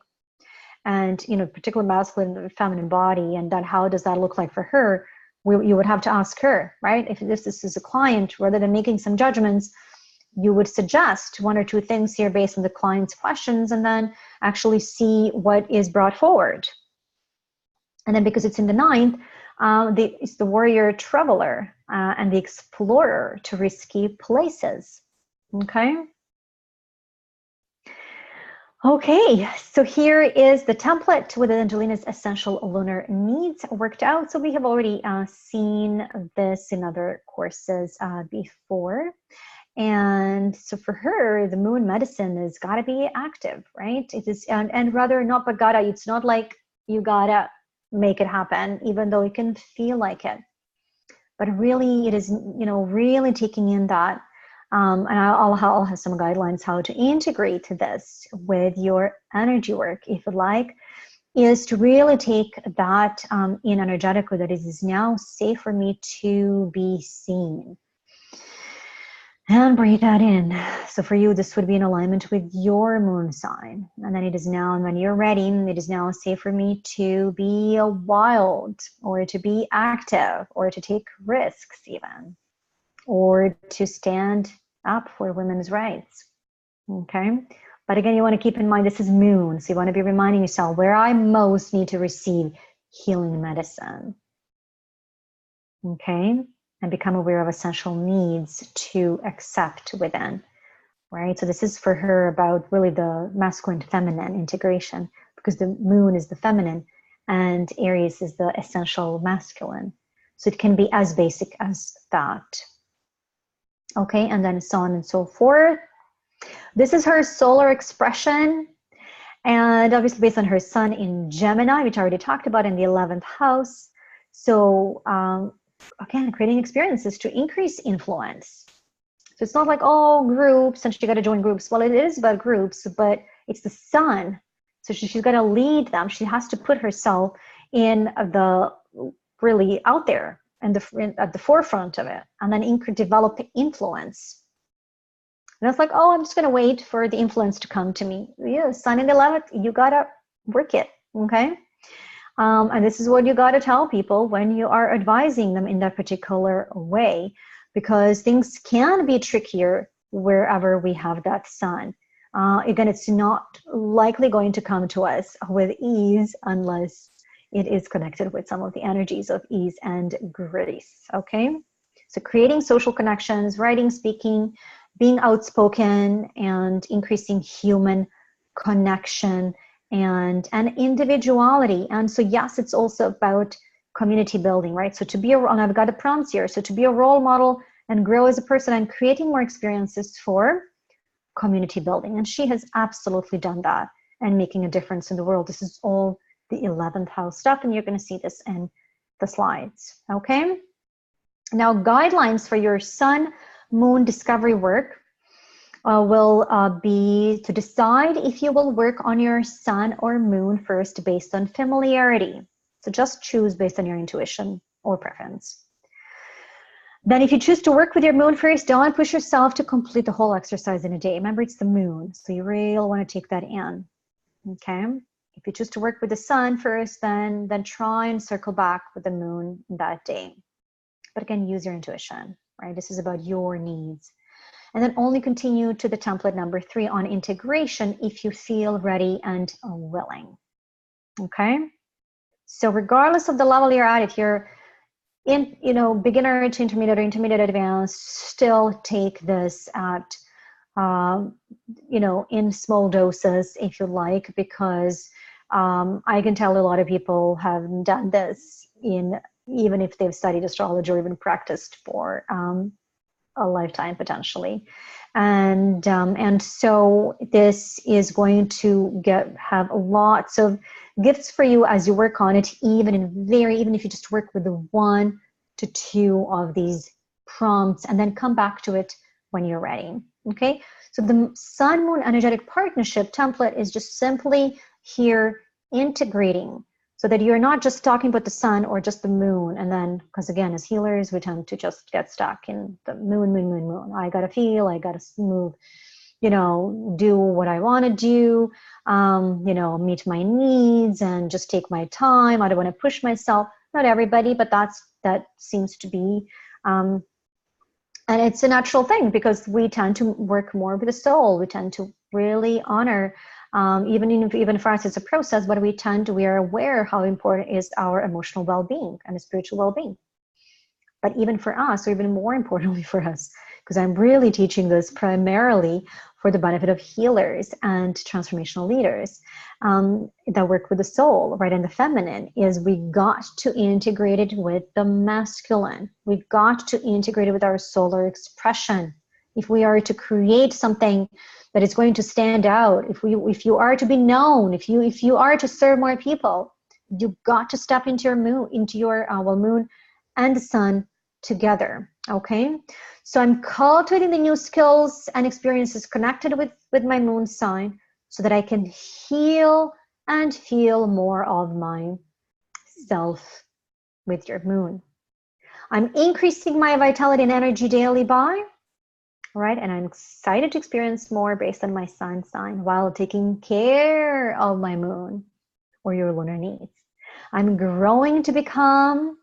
and particular masculine, feminine body, and then how does that look like for her? You would have to ask her, right? If this is a client, rather than making some judgments, you would suggest one or two things here based on the client's questions, and then actually see what is brought forward. And then because it's in the 9th, it's the warrior traveler and the explorer to risky places. Okay, so here is the template with Angelina's essential lunar needs worked out. So we have already seen this in other courses before. And so for her, the moon medicine has got to be active, right? It is, and rather not but gotta. It's not like you gotta make it happen, even though it can feel like it. But really, it is, really taking in that. And I'll have some guidelines how to integrate this with your energy work, if you like, is to really take that in energetically, that it is now safe for me to be seen. And breathe that in. So for you, this would be in alignment with your moon sign. And then it is now, and when you're ready, it is now safe for me to be wild, or to be active, or to take risks even, or to stand up for women's rights. Okay? But again, you want to keep in mind this is moon. So you want to be reminding yourself where I most need to receive healing medicine. Okay? And become aware of essential needs to accept within, right? So this is for her about really the masculine feminine integration, because the moon is the feminine and Aries is the essential masculine. So it can be as basic as that. Okay, and then so on and so forth. This is her solar expression, and obviously based on her sun in Gemini, which I already talked about, in the 11th house. So again, creating experiences to increase influence. So it's not like, oh, groups, and she got to join groups. Well, it is about groups, but it's the sun. So she's got to lead them. She has to put herself in the really out there and at the forefront of it, and then develop influence. And it's like, oh, I'm just going to wait for the influence to come to me. Yeah, sun in the 11th, you got to work it, okay? And this is what you got to tell people when you are advising them in that particular way, because things can be trickier wherever we have that sun. Again, it's not likely going to come to us with ease unless it is connected with some of the energies of ease and grace, okay? So creating social connections, writing, speaking, being outspoken, and increasing human connection and individuality. And so yes, it's also about community building, right? So to be and I've got the prompts here, so to be a role model and grow as a person and creating more experiences for community building. And she has absolutely done that and making a difference in the world. This is all the 11th house stuff, and you're going to see this in the slides, okay? Now, guidelines for your sun moon discovery work will be to decide if you will work on your sun or moon first based on familiarity. So just choose based on your intuition or preference. Then if you choose to work with your moon first, don't push yourself to complete the whole exercise in a day. Remember, it's the moon, so you really want to take that in, okay? If you choose to work with the sun first, then try and circle back with the moon that day. But again, use your intuition, right? This is about your needs. And then only continue to the template number 3 on integration if you feel ready and willing, okay? So regardless of the level you're at, if you're in, beginner to intermediate or intermediate advanced, still take this at, in small doses if you like, because I can tell a lot of people have done this even if they've studied astrology or even practiced for a lifetime potentially. And so this is going to have lots of gifts for you as you work on it, even if you just work with the 1 to 2 of these prompts and then come back to it when you're ready. Okay, so the Sun Moon energetic partnership template is just simply here integrating, so that you're not just talking about the sun or just the moon. And then, because again, as healers, we tend to just get stuck in the moon. I gotta feel, I gotta move, do what I want to do, meet my needs and just take my time. I don't want to push myself. Not everybody, but that seems to be, and it's a natural thing because we tend to work more with the soul. We tend to really honor, even for us it's a process, but we are aware how important is our emotional well-being and spiritual well-being. But even for us, or even more importantly for us, because I'm really teaching this primarily for the benefit of healers and transformational leaders that work with the soul, right, and the feminine, is we got to integrate it with the masculine. We've got to integrate it with our solar expression. If we are to create something that is going to stand out, if you are to be known, if you are to serve more people, you've got to step into your moon and the sun together, okay? So I'm cultivating the new skills and experiences connected with my moon sign so that I can heal and feel more of myself with your moon. I'm increasing my vitality and energy daily right? And I'm excited to experience more based on my sun sign while taking care of my moon or your lunar needs. I'm growing to become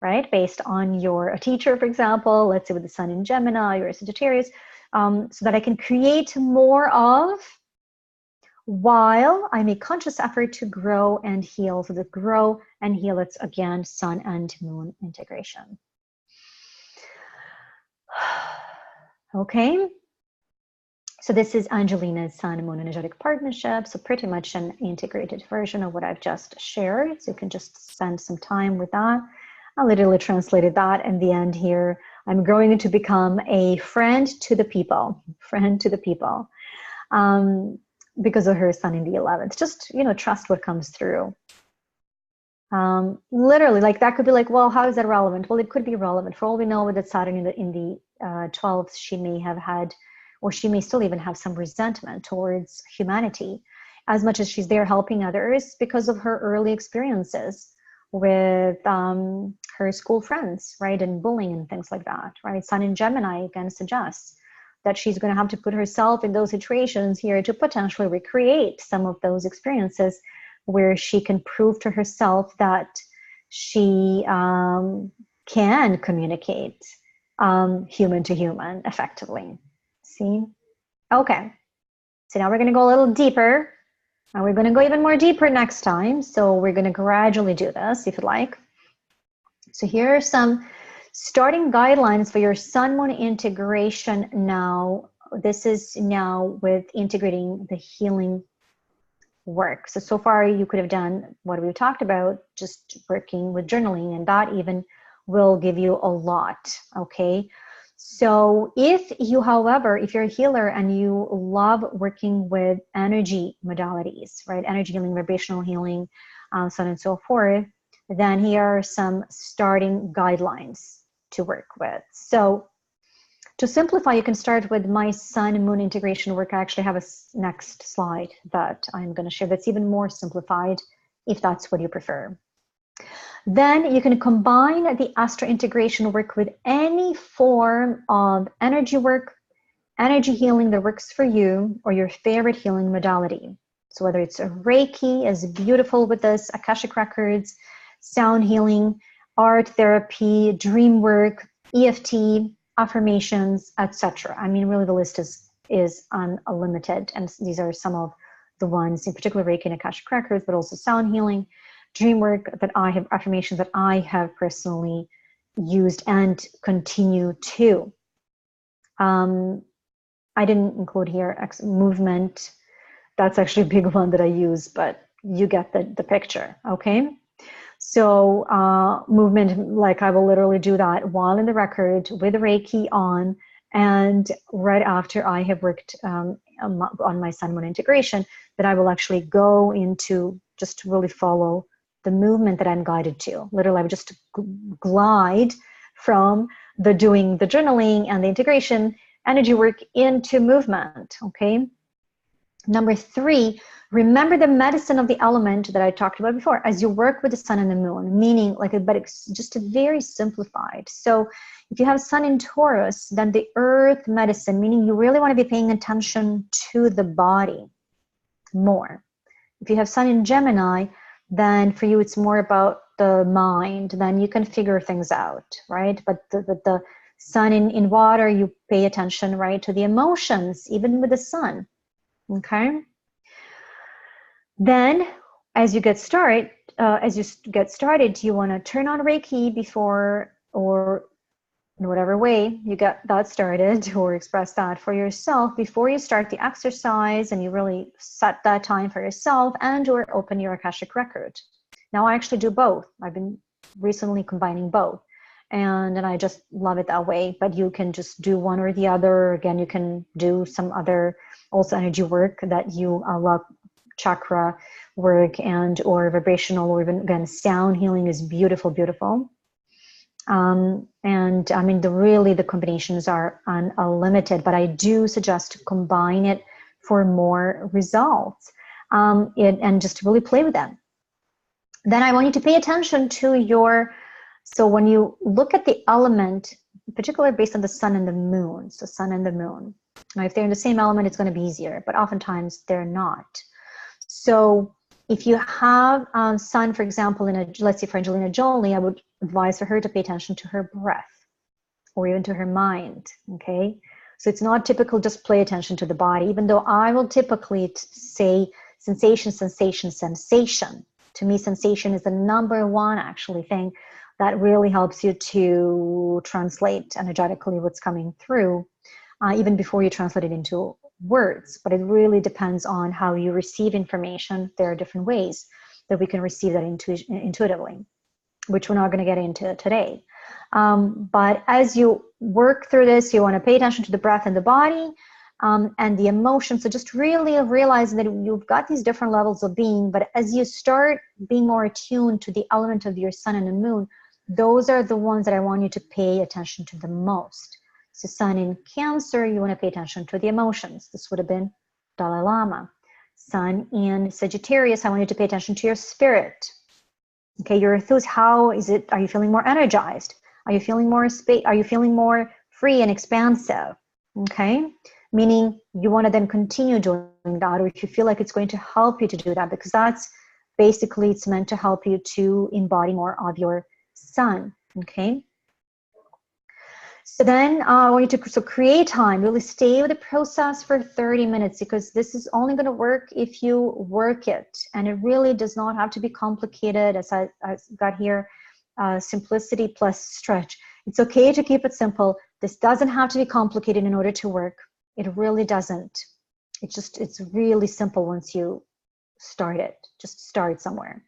right, based on a teacher, for example, let's say with the sun in Gemini or Sagittarius, so that I can create more of while I make conscious effort to grow and heal. So the grow and heal, it's again, sun and moon integration. Okay, so this is Angelina's Sun and Moon energetic partnership. So pretty much an integrated version of what I've just shared. So you can just spend some time with that. I literally translated that in the end here. I'm growing to become a friend to the people, because of her sun in the 11th. Just, trust what comes through. Literally, like that could be like, well, how is that relevant? Well, it could be relevant. For all we know, with that Saturn in the 12th, she may have had, or she may still even have some resentment towards humanity, as much as she's there helping others because of her early experiences with her school friends, right, and bullying and things like that, right? Sun in Gemini again suggests that she's going to have to put herself in those situations here to potentially recreate some of those experiences where she can prove to herself that she can communicate human to human effectively. See? Okay. So now we're going to go a little deeper. And we're going to go even more deeper next time. So we're going to gradually do this, if you like. So here are some starting guidelines for your Sun-Moon integration now. This is now with integrating the healing work. So far you could have done what we talked about, just working with journaling, and that even will give you a lot, okay? So if you're a healer and you love working with energy modalities, right? Energy healing, vibrational healing, so on and so forth, then here are some starting guidelines to work with. So to simplify, you can start with my Sun and Moon integration work. I actually have a next slide that I'm going to share that's even more simplified if that's what you prefer. Then you can combine the astro integration work with any form of energy work, energy healing that works for you, or your favorite healing modality. So whether it's a Reiki is beautiful with this, Akashic Records, sound healing, art therapy, dream work, EFT, affirmations, etc. I mean, really the list is unlimited. And these are some of the ones, in particular Reiki and Akashic Records, but also sound healing, dream work that I have, affirmations that I have personally used and continue to. I didn't include here movement. That's actually a big one that I use, but you get the picture, okay? So movement, like I will literally do that while in the record with Reiki on, and right after I have worked on my Sun-Moon integration, that I will actually go into just really follow the movement that I'm guided to. Literally, I would just glide from doing the journaling and the integration energy work into movement, okay? Number 3, remember the medicine of the element that I talked about before as you work with the sun and the moon, meaning like, but it's just a very simplified. So if you have sun in Taurus, then the earth medicine, meaning you really want to be paying attention to the body more. If you have sun in Gemini, then for you it's more about the mind, then you can figure things out, right? But the sun in water, you pay attention, right, to the emotions, even with the sun. Okay. Then, as you get started, you want to turn on Reiki before, or in whatever way you get that started, or express that for yourself before you start the exercise, and you really set that time for yourself, and or open your Akashic record. Now, I actually do both. I've been recently combining both, and I just love it that way. But you can just do one or the other. Again, you can do some other also energy work that you love, chakra work and or vibrational, or even again sound healing is beautiful, beautiful. And I mean, the combinations are unlimited, but I do suggest to combine it for more results, and just to really play with them. Then I want you to pay attention to so when you look at the element, particularly based on the sun and the moon, so sun and the moon. Now, if they're in the same element, it's going to be easier, but oftentimes they're not. So if you have sun, for example, let's say for Angelina Jolie, I would advise for her to pay attention to her breath or even to her mind, okay? So it's not typical just pay attention to the body, even though I will typically say sensation, sensation, sensation. To me, sensation is the number one actually thing that really helps you to translate energetically what's coming through, even before you translate it into words. But it really depends on how you receive information. There are different ways that we can receive that intuitively, which we're not going to get into today. But as you work through this, you want to pay attention to the breath and the body, and the emotions. So just really realizing that you've got these different levels of being, but as you start being more attuned to the element of your sun and the moon, those are the ones that I want you to pay attention to the most. So sun in Cancer, you want to pay attention to the emotions. This would have been Dalai Lama. Sun in Sagittarius, I want you to pay attention to your spirit. Okay, your thoughts, how is it? Are you feeling more energized? Are you feeling more Are you feeling more free and expansive? Okay, meaning you want to then continue doing that, or if you feel like it's going to help you to do that, because that's basically, it's meant to help you to embody more of your sun. Okay. So then I want you to create time, really stay with the process for 30 minutes, because this is only going to work if you work it. And it really does not have to be complicated, as I got here, simplicity plus stretch. It's okay to keep it simple. This doesn't have to be complicated in order to work. It really doesn't. It's really simple once you start it. Just start somewhere.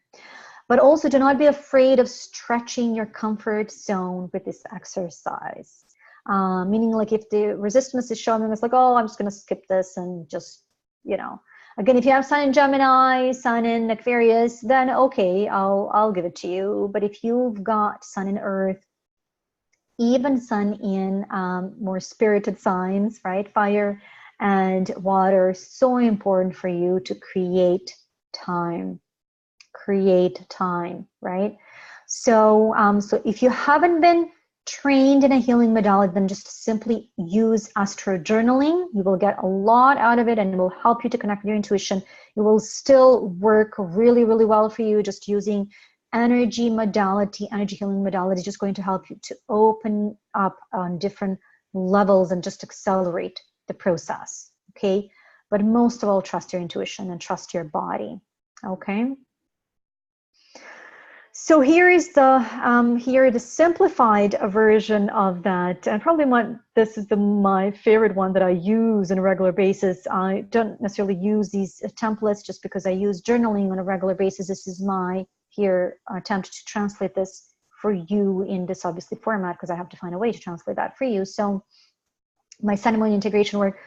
But also do not be afraid of stretching your comfort zone with this exercise. Meaning, like, if the resistance is showing, it's like, oh, I'm just going to skip this and just, again, if you have sun in Gemini, sun in Aquarius, then okay, I'll give it to you. But if you've got sun in Earth, even sun in more spirited signs, right, fire and water, so important for you to create time, right? So, so if you haven't been trained in a healing modality, then just simply use astro journaling. You will get a lot out of it, and it will help you to connect with your intuition. It will still work really, really well for you. Just using energy healing modality, just going to help you to open up on different levels and just accelerate the process. Okay, but most of all, trust your intuition and trust your body. Okay. So here is the simplified version of that, and probably this is my favorite one that I use on a regular basis. I don't necessarily use these templates just because I use journaling on a regular basis. This is my attempt to translate this for you in this obviously format, because I have to find a way to translate that for you. So my sun and moon integration work,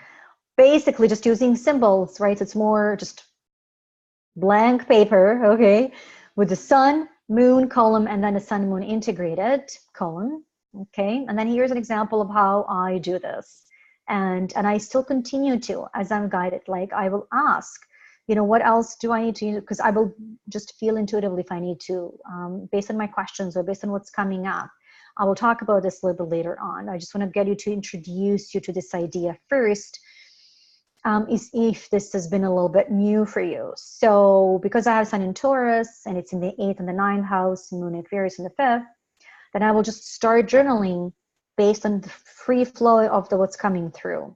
basically just using symbols, right? It's more just blank paper, okay, with the sun, moon column, and then a sun moon integrated column. Okay, and then here's an example of how I do this, and I still continue to, as I'm guided. Like, I will ask, what else do I need to use, because I will just feel intuitively if I need to, based on my questions or based on what's coming up. I will talk about this a little bit later on. I just want to get you to introduce you to this idea first, is if this has been a little bit new for you. So because I have sun in Taurus, and it's in the 8th and the 9th house, moon in Aquarius in the 5th, then I will just start journaling based on the free flow of what's coming through.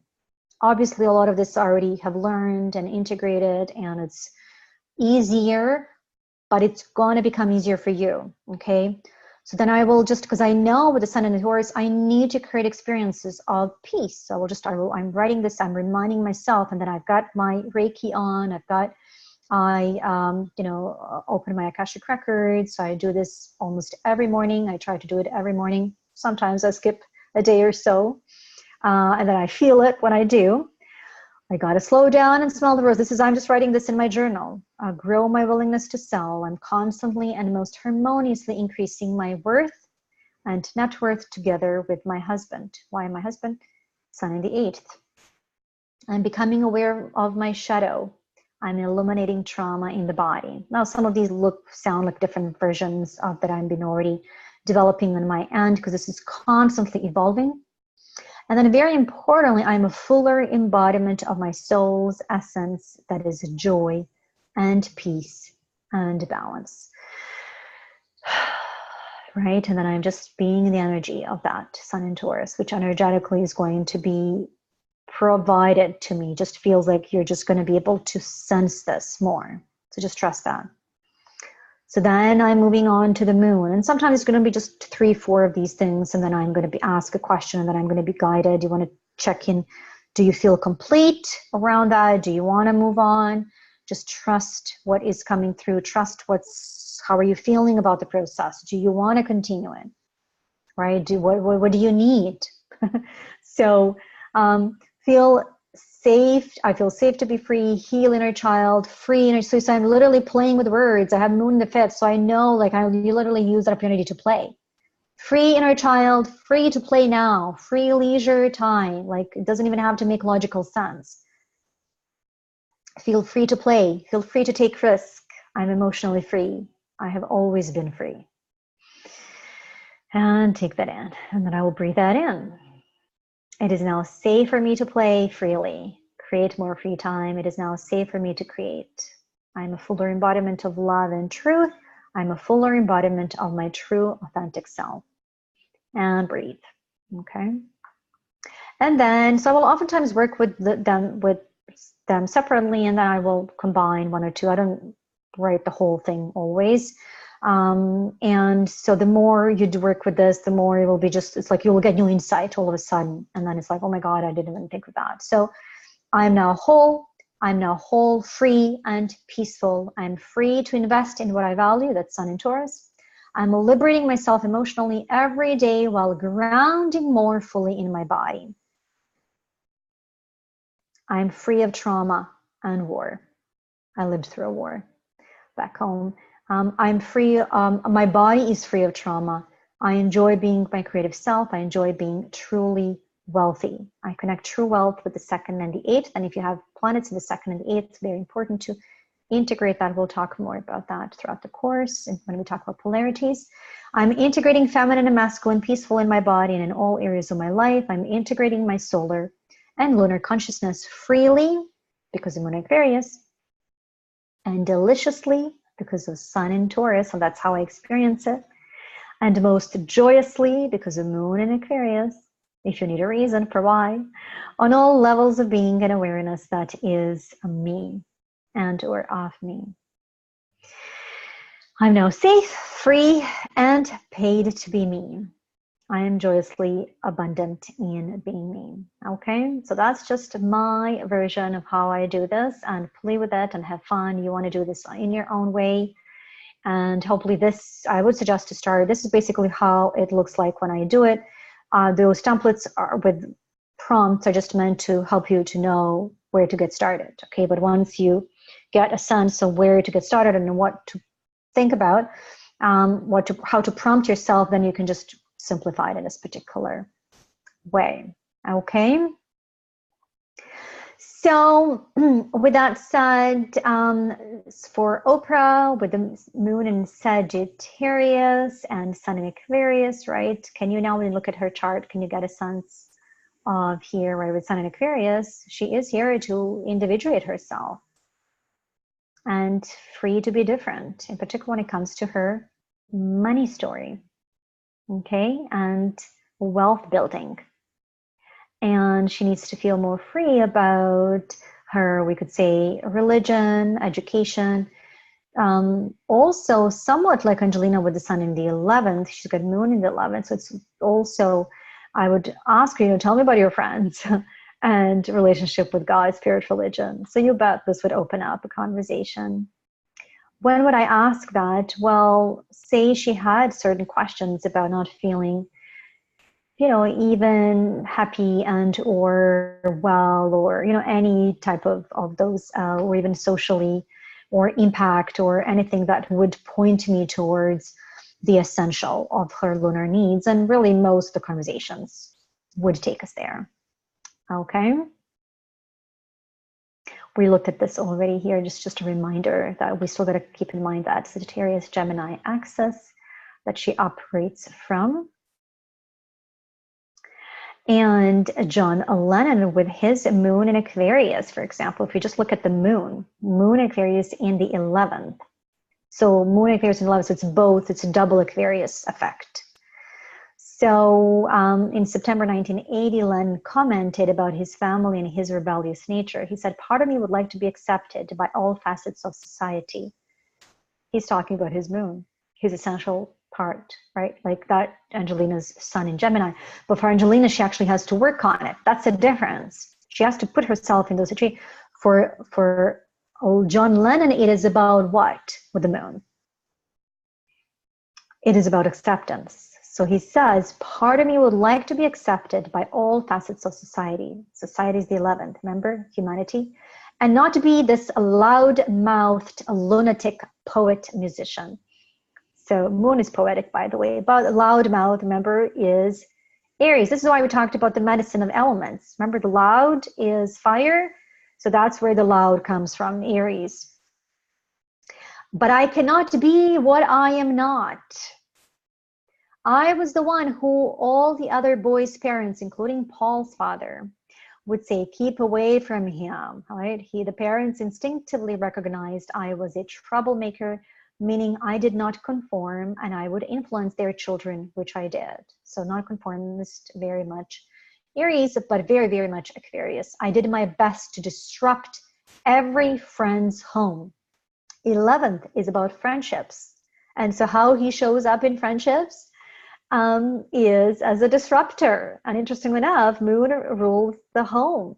Obviously, a lot of this I already have learned and integrated, and it's easier, but it's going to become easier for you, okay? So then I will just, because I know with the sun and the Taurus, I need to create experiences of peace. So I'm writing this, I'm reminding myself, and then I've got my Reiki on, open my Akashic records. So I do this almost every morning. I try to do it every morning. Sometimes I skip a day or so, and then I feel it when I do. I got to slow down and smell the rose. I'm just writing this in my journal. Grow my willingness to sell. I'm constantly and most harmoniously increasing my worth and net worth together with my husband. Why my husband? Sun in the 8th. I'm becoming aware of my shadow. I'm illuminating trauma in the body. Now, some of these sound like different versions of that I've been already developing on my end, because this is constantly evolving. And then very importantly, I'm a fuller embodiment of my soul's essence, that is joy and peace and balance. Right? And then I'm just being the energy of that sun in Taurus, which energetically is going to be provided to me. Just feels like you're just going to be able to sense this more. So just trust that. So then I'm moving on to the moon, and sometimes it's going to be just 3-4 of these things, and then I'm going to ask a question, and then I'm going to be guided. You want to check in. Do you feel complete around that? Do you want to move on? Just trust what is coming through. Trust how are you feeling about the process? Do you want to continue it? Right? What do you need? So feel safe. I feel safe to be free. Heal inner child. Free inner. So I'm literally playing with words. I have moon in the 5th, so I know, you literally use that opportunity to play. Free inner child. Free to play now. Free leisure time. It doesn't even have to make logical sense. Feel free to play. Feel free to take risk. I'm emotionally free. I have always been free. And take that in, and then I will breathe that in. It is now safe for me to play freely, create more free time. It is now safe for me to create. I'm a fuller embodiment of love and truth. I'm a fuller embodiment of my true, authentic self. And breathe, okay? And then, so I will oftentimes work with them separately, and then I will combine one or two. I don't write the whole thing always. And so the more you do work with this, the more it will be it's like you will get new insight all of a sudden. And then it's like, oh my God, I didn't even think of that. So I'm now whole, free and peaceful. I'm free to invest in what I value. That's sun in Taurus. I'm liberating myself emotionally every day while grounding more fully in my body. I'm free of trauma and war. I lived through a war back home. I'm free, my body is free of trauma. I enjoy being my creative self. I enjoy being truly wealthy. I connect true wealth with the 2nd and the 8th. And if you have planets in the 2nd and the 8th, it's very important to integrate that. We'll talk more about that throughout the course and when we talk about polarities. I'm integrating feminine and masculine peaceful in my body and in all areas of my life. I'm integrating my solar and lunar consciousness freely because of Moon Aquarius, and deliciously because of Sun in Taurus, so that's how I experience it, and most joyously because of Moon in Aquarius, if you need a reason for why, on all levels of being and awareness that is me and or of me. I'm now safe, free, and paid to be me. I am joyously abundant in being me. Okay, so that's just my version of how I do this, and play with it and have fun. You want to do this in your own way. And hopefully this, I would suggest to start. This is basically how it looks like when I do it. Those templates are with prompts are just meant to help you to know where to get started. Okay, but once you get a sense of where to get started and what to think about, how to prompt yourself, then you can just simplify it in this particular way. Okay. So with that said, for Oprah, with the Moon in Sagittarius and Sun in Aquarius, right? Can you now, when you look at her chart, can you get a sense of here, right, with Sun in Aquarius, she is here to individuate herself and free to be different, in particular when it comes to her money story, okay, and wealth building. And she needs to feel more free about her, we could say, religion, education. Also, somewhat like Angelina with the Sun in the 11th, she's got Moon in the 11th. So it's also, I would ask her, tell me about your friends and relationship with God, spirit, religion. So you bet this would open up a conversation. When would I ask that? Well, say she had certain questions about not feeling even happy and or well, or any type of those, or even socially, or impact, or anything that would point me towards the essential of her lunar needs. And really most of the conversations would take us there. Okay, we looked at this already here, just a reminder that we still got to keep in mind that Sagittarius Gemini axis that she operates from. And John Lennon with his Moon in Aquarius, for example, if you just look at the Moon Aquarius in the 11th. So Moon Aquarius in the 11th, so it's both, it's a double Aquarius effect. So in September 1980, Lennon commented about his family and his rebellious nature. He said, part of me would like to be accepted by all facets of society. He's talking about his Moon, his essential part, right? Like that Angelina's Sun in Gemini. But for Angelina, she actually has to work on it. That's a difference. She has to put herself in those situations. For John Lennon, it is about what with the Moon? It is about acceptance. So he says, part of me would like to be accepted by all facets of society. Society is the 11th, remember? Humanity. And not to be this loud-mouthed, lunatic poet musician. So Moon is poetic, by the way, but loud mouth, remember, is Aries. This is why we talked about the medicine of elements. Remember, the loud is fire. So that's where the loud comes from, Aries. But I cannot be what I am not. I was the one who all the other boys' parents, including Paul's father, would say, keep away from him, right? The parents instinctively recognized I was a troublemaker, meaning I did not conform and I would influence their children, which I did. So nonconformist, very much Aries, but very, very much Aquarius. I did my best to disrupt every friend's home. 11th is about friendships. And so how he shows up in friendships is as a disruptor. And interestingly enough, Moon rules the home,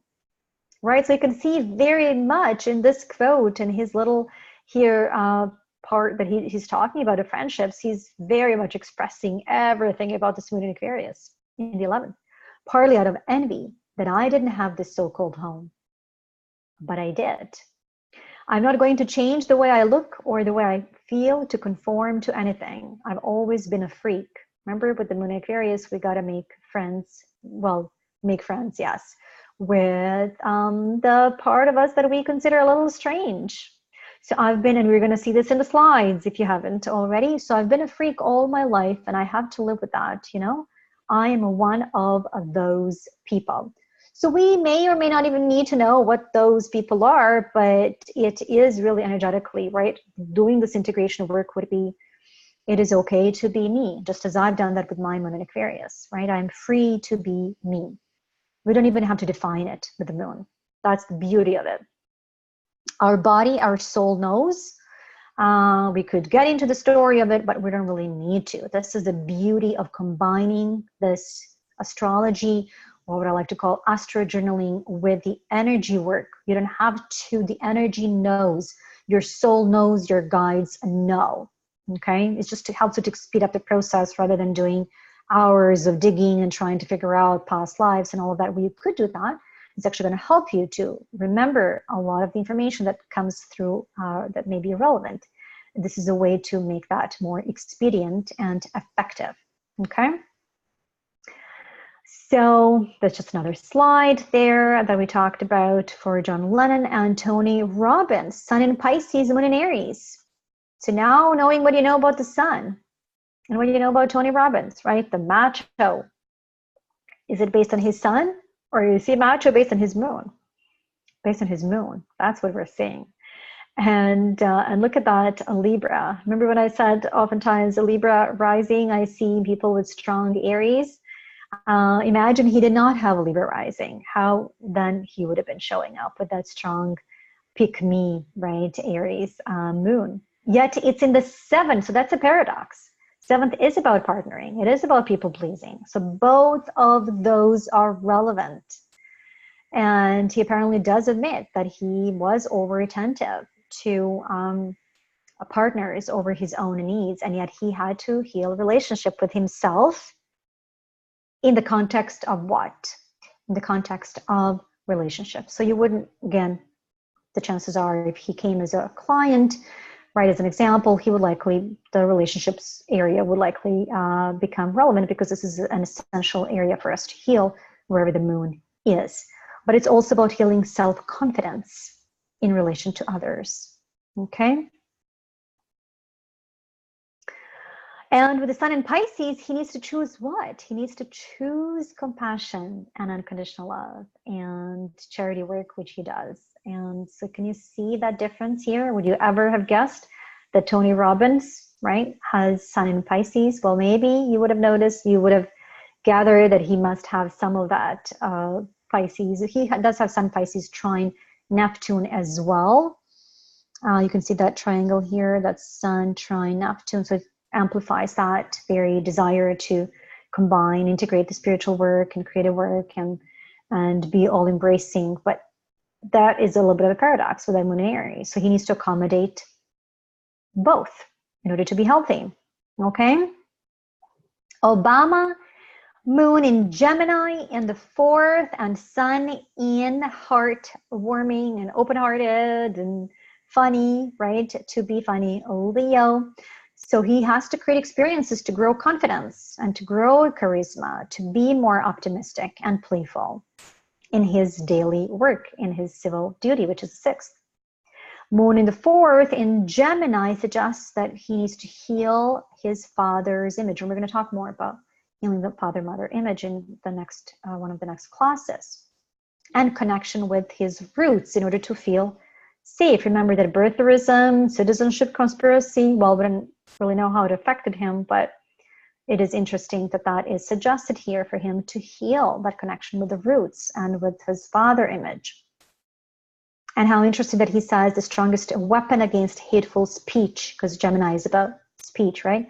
right? So you can see very much in this quote and his little here part that he's talking about of friendships, he's very much expressing everything about this Moon in Aquarius in the 11th, partly out of envy that I didn't have this so-called home, but I did. I'm not going to change the way I look or the way I feel to conform to anything. I've always been a freak. Remember, with the Moon in Aquarius, we got to make friends. Well, make friends, yes, with the part of us that we consider a little strange. So I've been, and we're going to see this in the slides if you haven't already. So I've been a freak all my life, and I have to live with that, you know. I am one of those people. So we may or may not even need to know what those people are, but it is really energetically, right? Doing this integration work would be, it is okay to be me, just as I've done that with my moon in Aquarius, right? I'm free to be me. We don't even have to define it with the moon. That's the beauty of it. Our body, our soul knows. We could get into the story of it, but we don't really need to. This is the beauty of combining this astrology, or what I like to call astro journaling, with the energy work. You don't have to. The energy knows. Your soul knows. Your guides know. Okay? It's just to help you to speed up the process rather than doing hours of digging and trying to figure out past lives and all of that. We could do that. It's actually going to help you to remember a lot of the information that comes through that may be relevant. This is a way to make that more expedient and effective. Okay? So that's just another slide there that we talked about for John Lennon and Tony Robbins. Sun in Pisces, Moon in Aries. So now knowing what you know about the sun and what you know about Tony Robbins, right? The macho. Is it based on his sun? Or you see macho based on his moon? Based on his moon. That's what we're seeing. And look at that, a Libra. Remember when I said oftentimes a Libra rising, I see people with strong Aries. Imagine he did not have a Libra rising. How then he would have been showing up with that strong pick me, right, Aries moon. Yet it's in the 7th, so that's a paradox. 7th is about partnering. It is about people pleasing. So both of those are relevant. And he apparently does admit that he was over attentive to partners over his own needs, and yet he had to heal a relationship with himself in the context of what? In the context of relationship. So you wouldn't, again, the chances are if he came as a client, right, as an example, he would likely, the relationships area would likely become relevant, because this is an essential area for us to heal wherever the moon is. But it's also about healing self-confidence in relation to others, okay? And with the sun in Pisces, he needs to choose what? He needs to choose compassion and unconditional love and charity work, which he does. And so can you see that difference here? Would you ever have guessed that Tony Robbins, right, has sun in Pisces? Well, maybe you would have noticed, you would have gathered that he must have some of that Pisces. He does have sun Pisces trine Neptune as well. You can see that triangle here, that's sun trine Neptune. So it amplifies that very desire to combine, integrate the spiritual work and creative work and be all embracing. But that is a little bit of a paradox with that moon in Aries. So he needs to accommodate both in order to be healthy. Okay? Obama, moon in Gemini in the 4th, and sun in heartwarming and open-hearted and funny, right? To be funny, Leo. So he has to create experiences to grow confidence and to grow charisma, to be more optimistic and playful in his daily work, in his civil duty, which is the 6th. Moon in the 4th in Gemini suggests that he needs to heal his father's image. And we're going to talk more about healing the father-mother image in the next one of the next classes. And connection with his roots in order to feel safe. Remember that birtherism, citizenship conspiracy, well, we don't really know how it affected him, but it is interesting that that is suggested here for him to heal that connection with the roots and with his father image. And how interesting that he says the strongest weapon against hateful speech, because Gemini is about speech, right,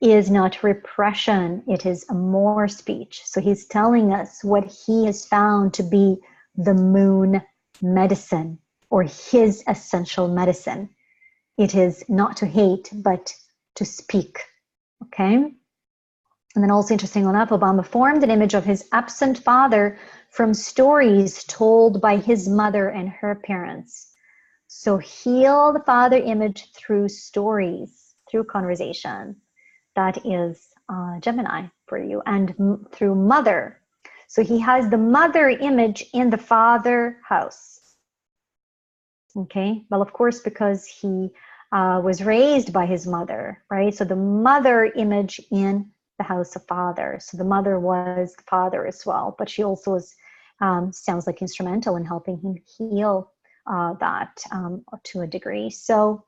is not repression, it is more speech. So he's telling us what he has found to be the moon medicine, or his essential medicine. It is not to hate, but to speak, okay? And then also interesting enough, Obama formed an image of his absent father from stories told by his mother and her parents. So heal the father image through stories, through conversation. That is Gemini for you. And through mother. So he has the mother image in the father house. Okay, well, of course, because he was raised by his mother, right? So the mother image in the house of father. So the mother was the father as well, but she also was, sounds like, instrumental in helping him heal that to a degree. So,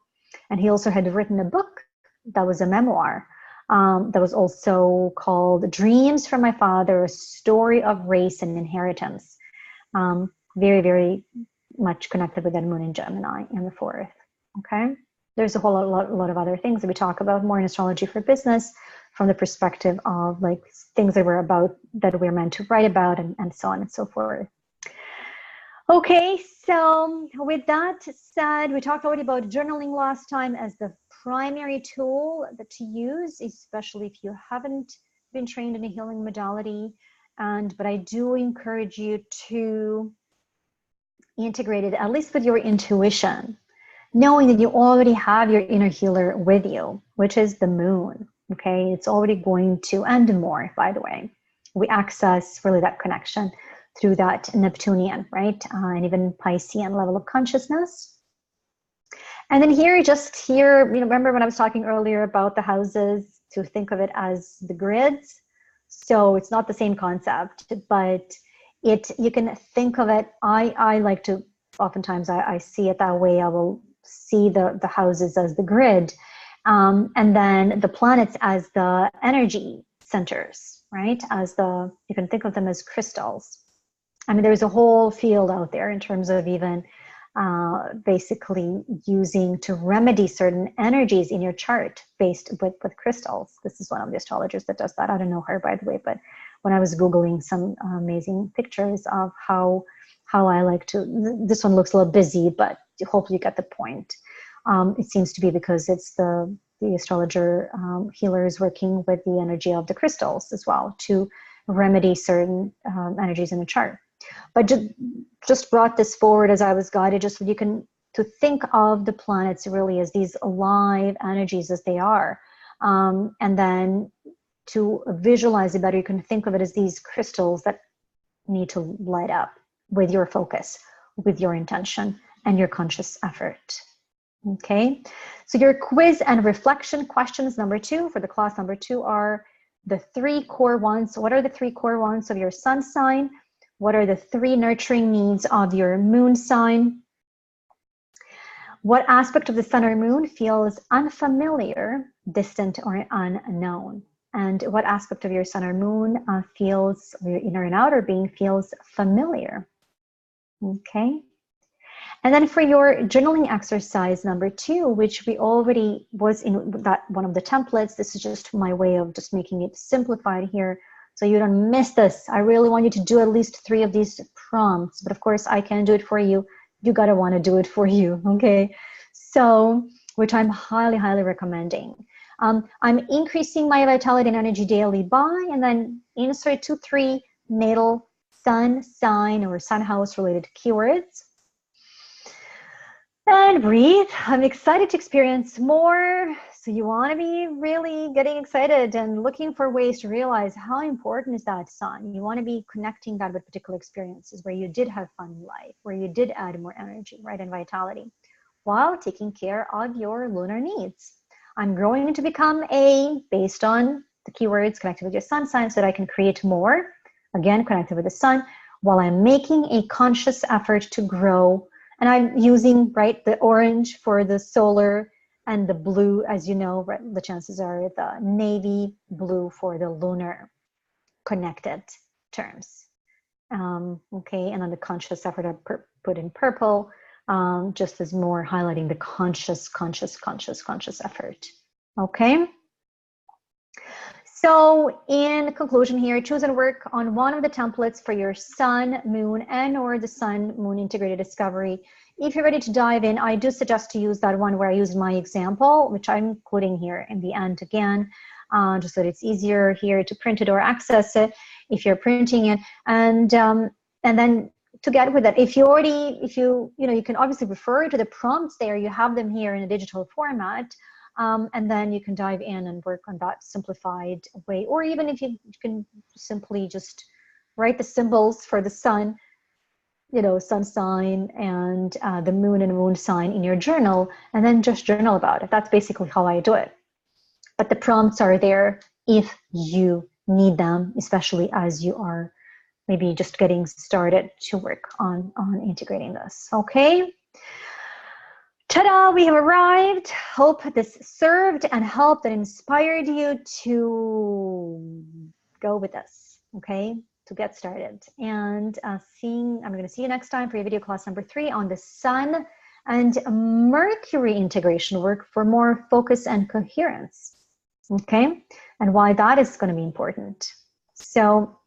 and he also had written a book that was a memoir that was also called Dreams from My Father, A Story of Race and Inheritance. Very, very much connected with that moon in Gemini in the 4th. Okay. There's a whole lot of other things that we talk about more in astrology for business from the perspective of like things that we're meant to write about and so on and so forth. Okay, so with that said, we talked already about journaling last time as the primary tool that to use, especially if you haven't been trained in a healing modality. But I do encourage you to integrate it, at least with your intuition, knowing that you already have your inner healer with you, which is the moon. Okay, it's already going to, and more, by the way. We access really that connection through that Neptunian, right? And even Piscean level of consciousness. And then here, remember when I was talking earlier about the houses, to think of it as the grids. So it's not the same concept, but you can think of it, I like to, oftentimes I see it that way. I will see the houses as the grid, and then the planets as the energy centers, right? You can think of them as crystals. I mean, there's a whole field out there in terms of even basically using to remedy certain energies in your chart based with crystals. This is one of the astrologers that does that. I don't know her, by the way, but when I was Googling some amazing pictures of how I like to, this one looks a little busy, but hopefully you get the point. It seems to be because it's the astrologer healer is working with the energy of the crystals as well to remedy certain energies in the chart. But just brought this forward as I was guided, just so you can to think of the planets really as these alive energies as they are. And then to visualize it better, you can think of it as these crystals that need to light up with your focus, with your intention, and your conscious effort. Okay, so your quiz and reflection questions number 2 for the class number 2 are the 3 core wants. What are the 3 core wants of your sun sign? What are the 3 nurturing needs of your moon sign? What aspect of the sun or moon feels unfamiliar, distant, or unknown? And what aspect of your sun or moon feels, or your inner and outer being feels familiar? Okay. And then for your journaling exercise number 2, which we already was in that one of the templates, this is just my way of just making it simplified here so you don't miss this. I really want you to do at least 3 of these prompts, but of course I can't do it for you. You gotta want to do it for you, okay? So, which I'm highly, highly recommending. I'm increasing my vitality and energy daily by, and then insert 2, 3 natal sun sign or sun house related keywords. And breathe. I'm excited to experience more. So you want to be really getting excited and looking for ways to realize how important is that sun. You want to be connecting that with particular experiences where you did have fun in life, where you did add more energy, right, and vitality, while taking care of your lunar needs. I'm growing to become based on the keywords connected with your sun sign so that I can create more, again, connected with the sun, while I'm making a conscious effort to grow. And I'm using, right, the orange for the solar and the blue, as you know, right, the chances are the navy blue for the lunar connected terms. Okay, and then the conscious effort I put in purple, just as more highlighting the conscious effort. Okay. So in conclusion here, choose and work on one of the templates for your sun, moon, and or the sun, moon integrated discovery. If you're ready to dive in, I do suggest to use that one where I use my example, which I'm including here in the end again, just so that it's easier here to print it or access it if you're printing it. And then to get with it, if you can obviously refer to the prompts there, you have them here in a digital format. And then you can dive in and work on that simplified way. Or even if you can simply just write the symbols for the sun sun sign and the moon and moon sign in your journal, and then just journal about it. That's basically how I do it. But the prompts are there if you need them, especially as you are maybe just getting started to work on integrating this. Okay. Ta-da, we have arrived. Hope this served and helped and inspired you to go with us, okay, to get started. And I'm going to see you next time for your video class number 3 on the Sun and Mercury integration work for more focus and coherence, okay, and why that is going to be important. So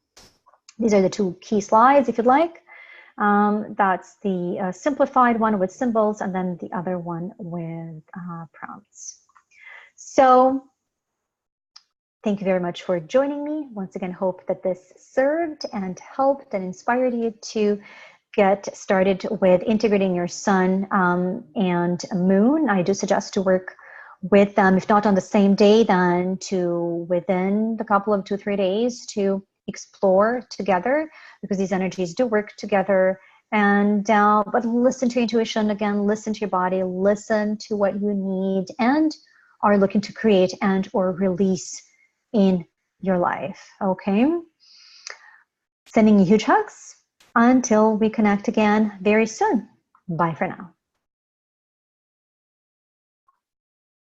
these are the 2 key slides, if you'd like. That's the simplified one with symbols, and then the other one with prompts. So thank you very much for joining me. Once again, hope that this served and helped and inspired you to get started with integrating your sun and moon. I do suggest to work with them, if not on the same day, then to within the couple of 2-3 days to explore together, because these energies do work together. And but listen to your intuition again, listen to your body, listen to what you need and are looking to create and or release in your life. Okay, sending you huge hugs until we connect again very soon. Bye for now.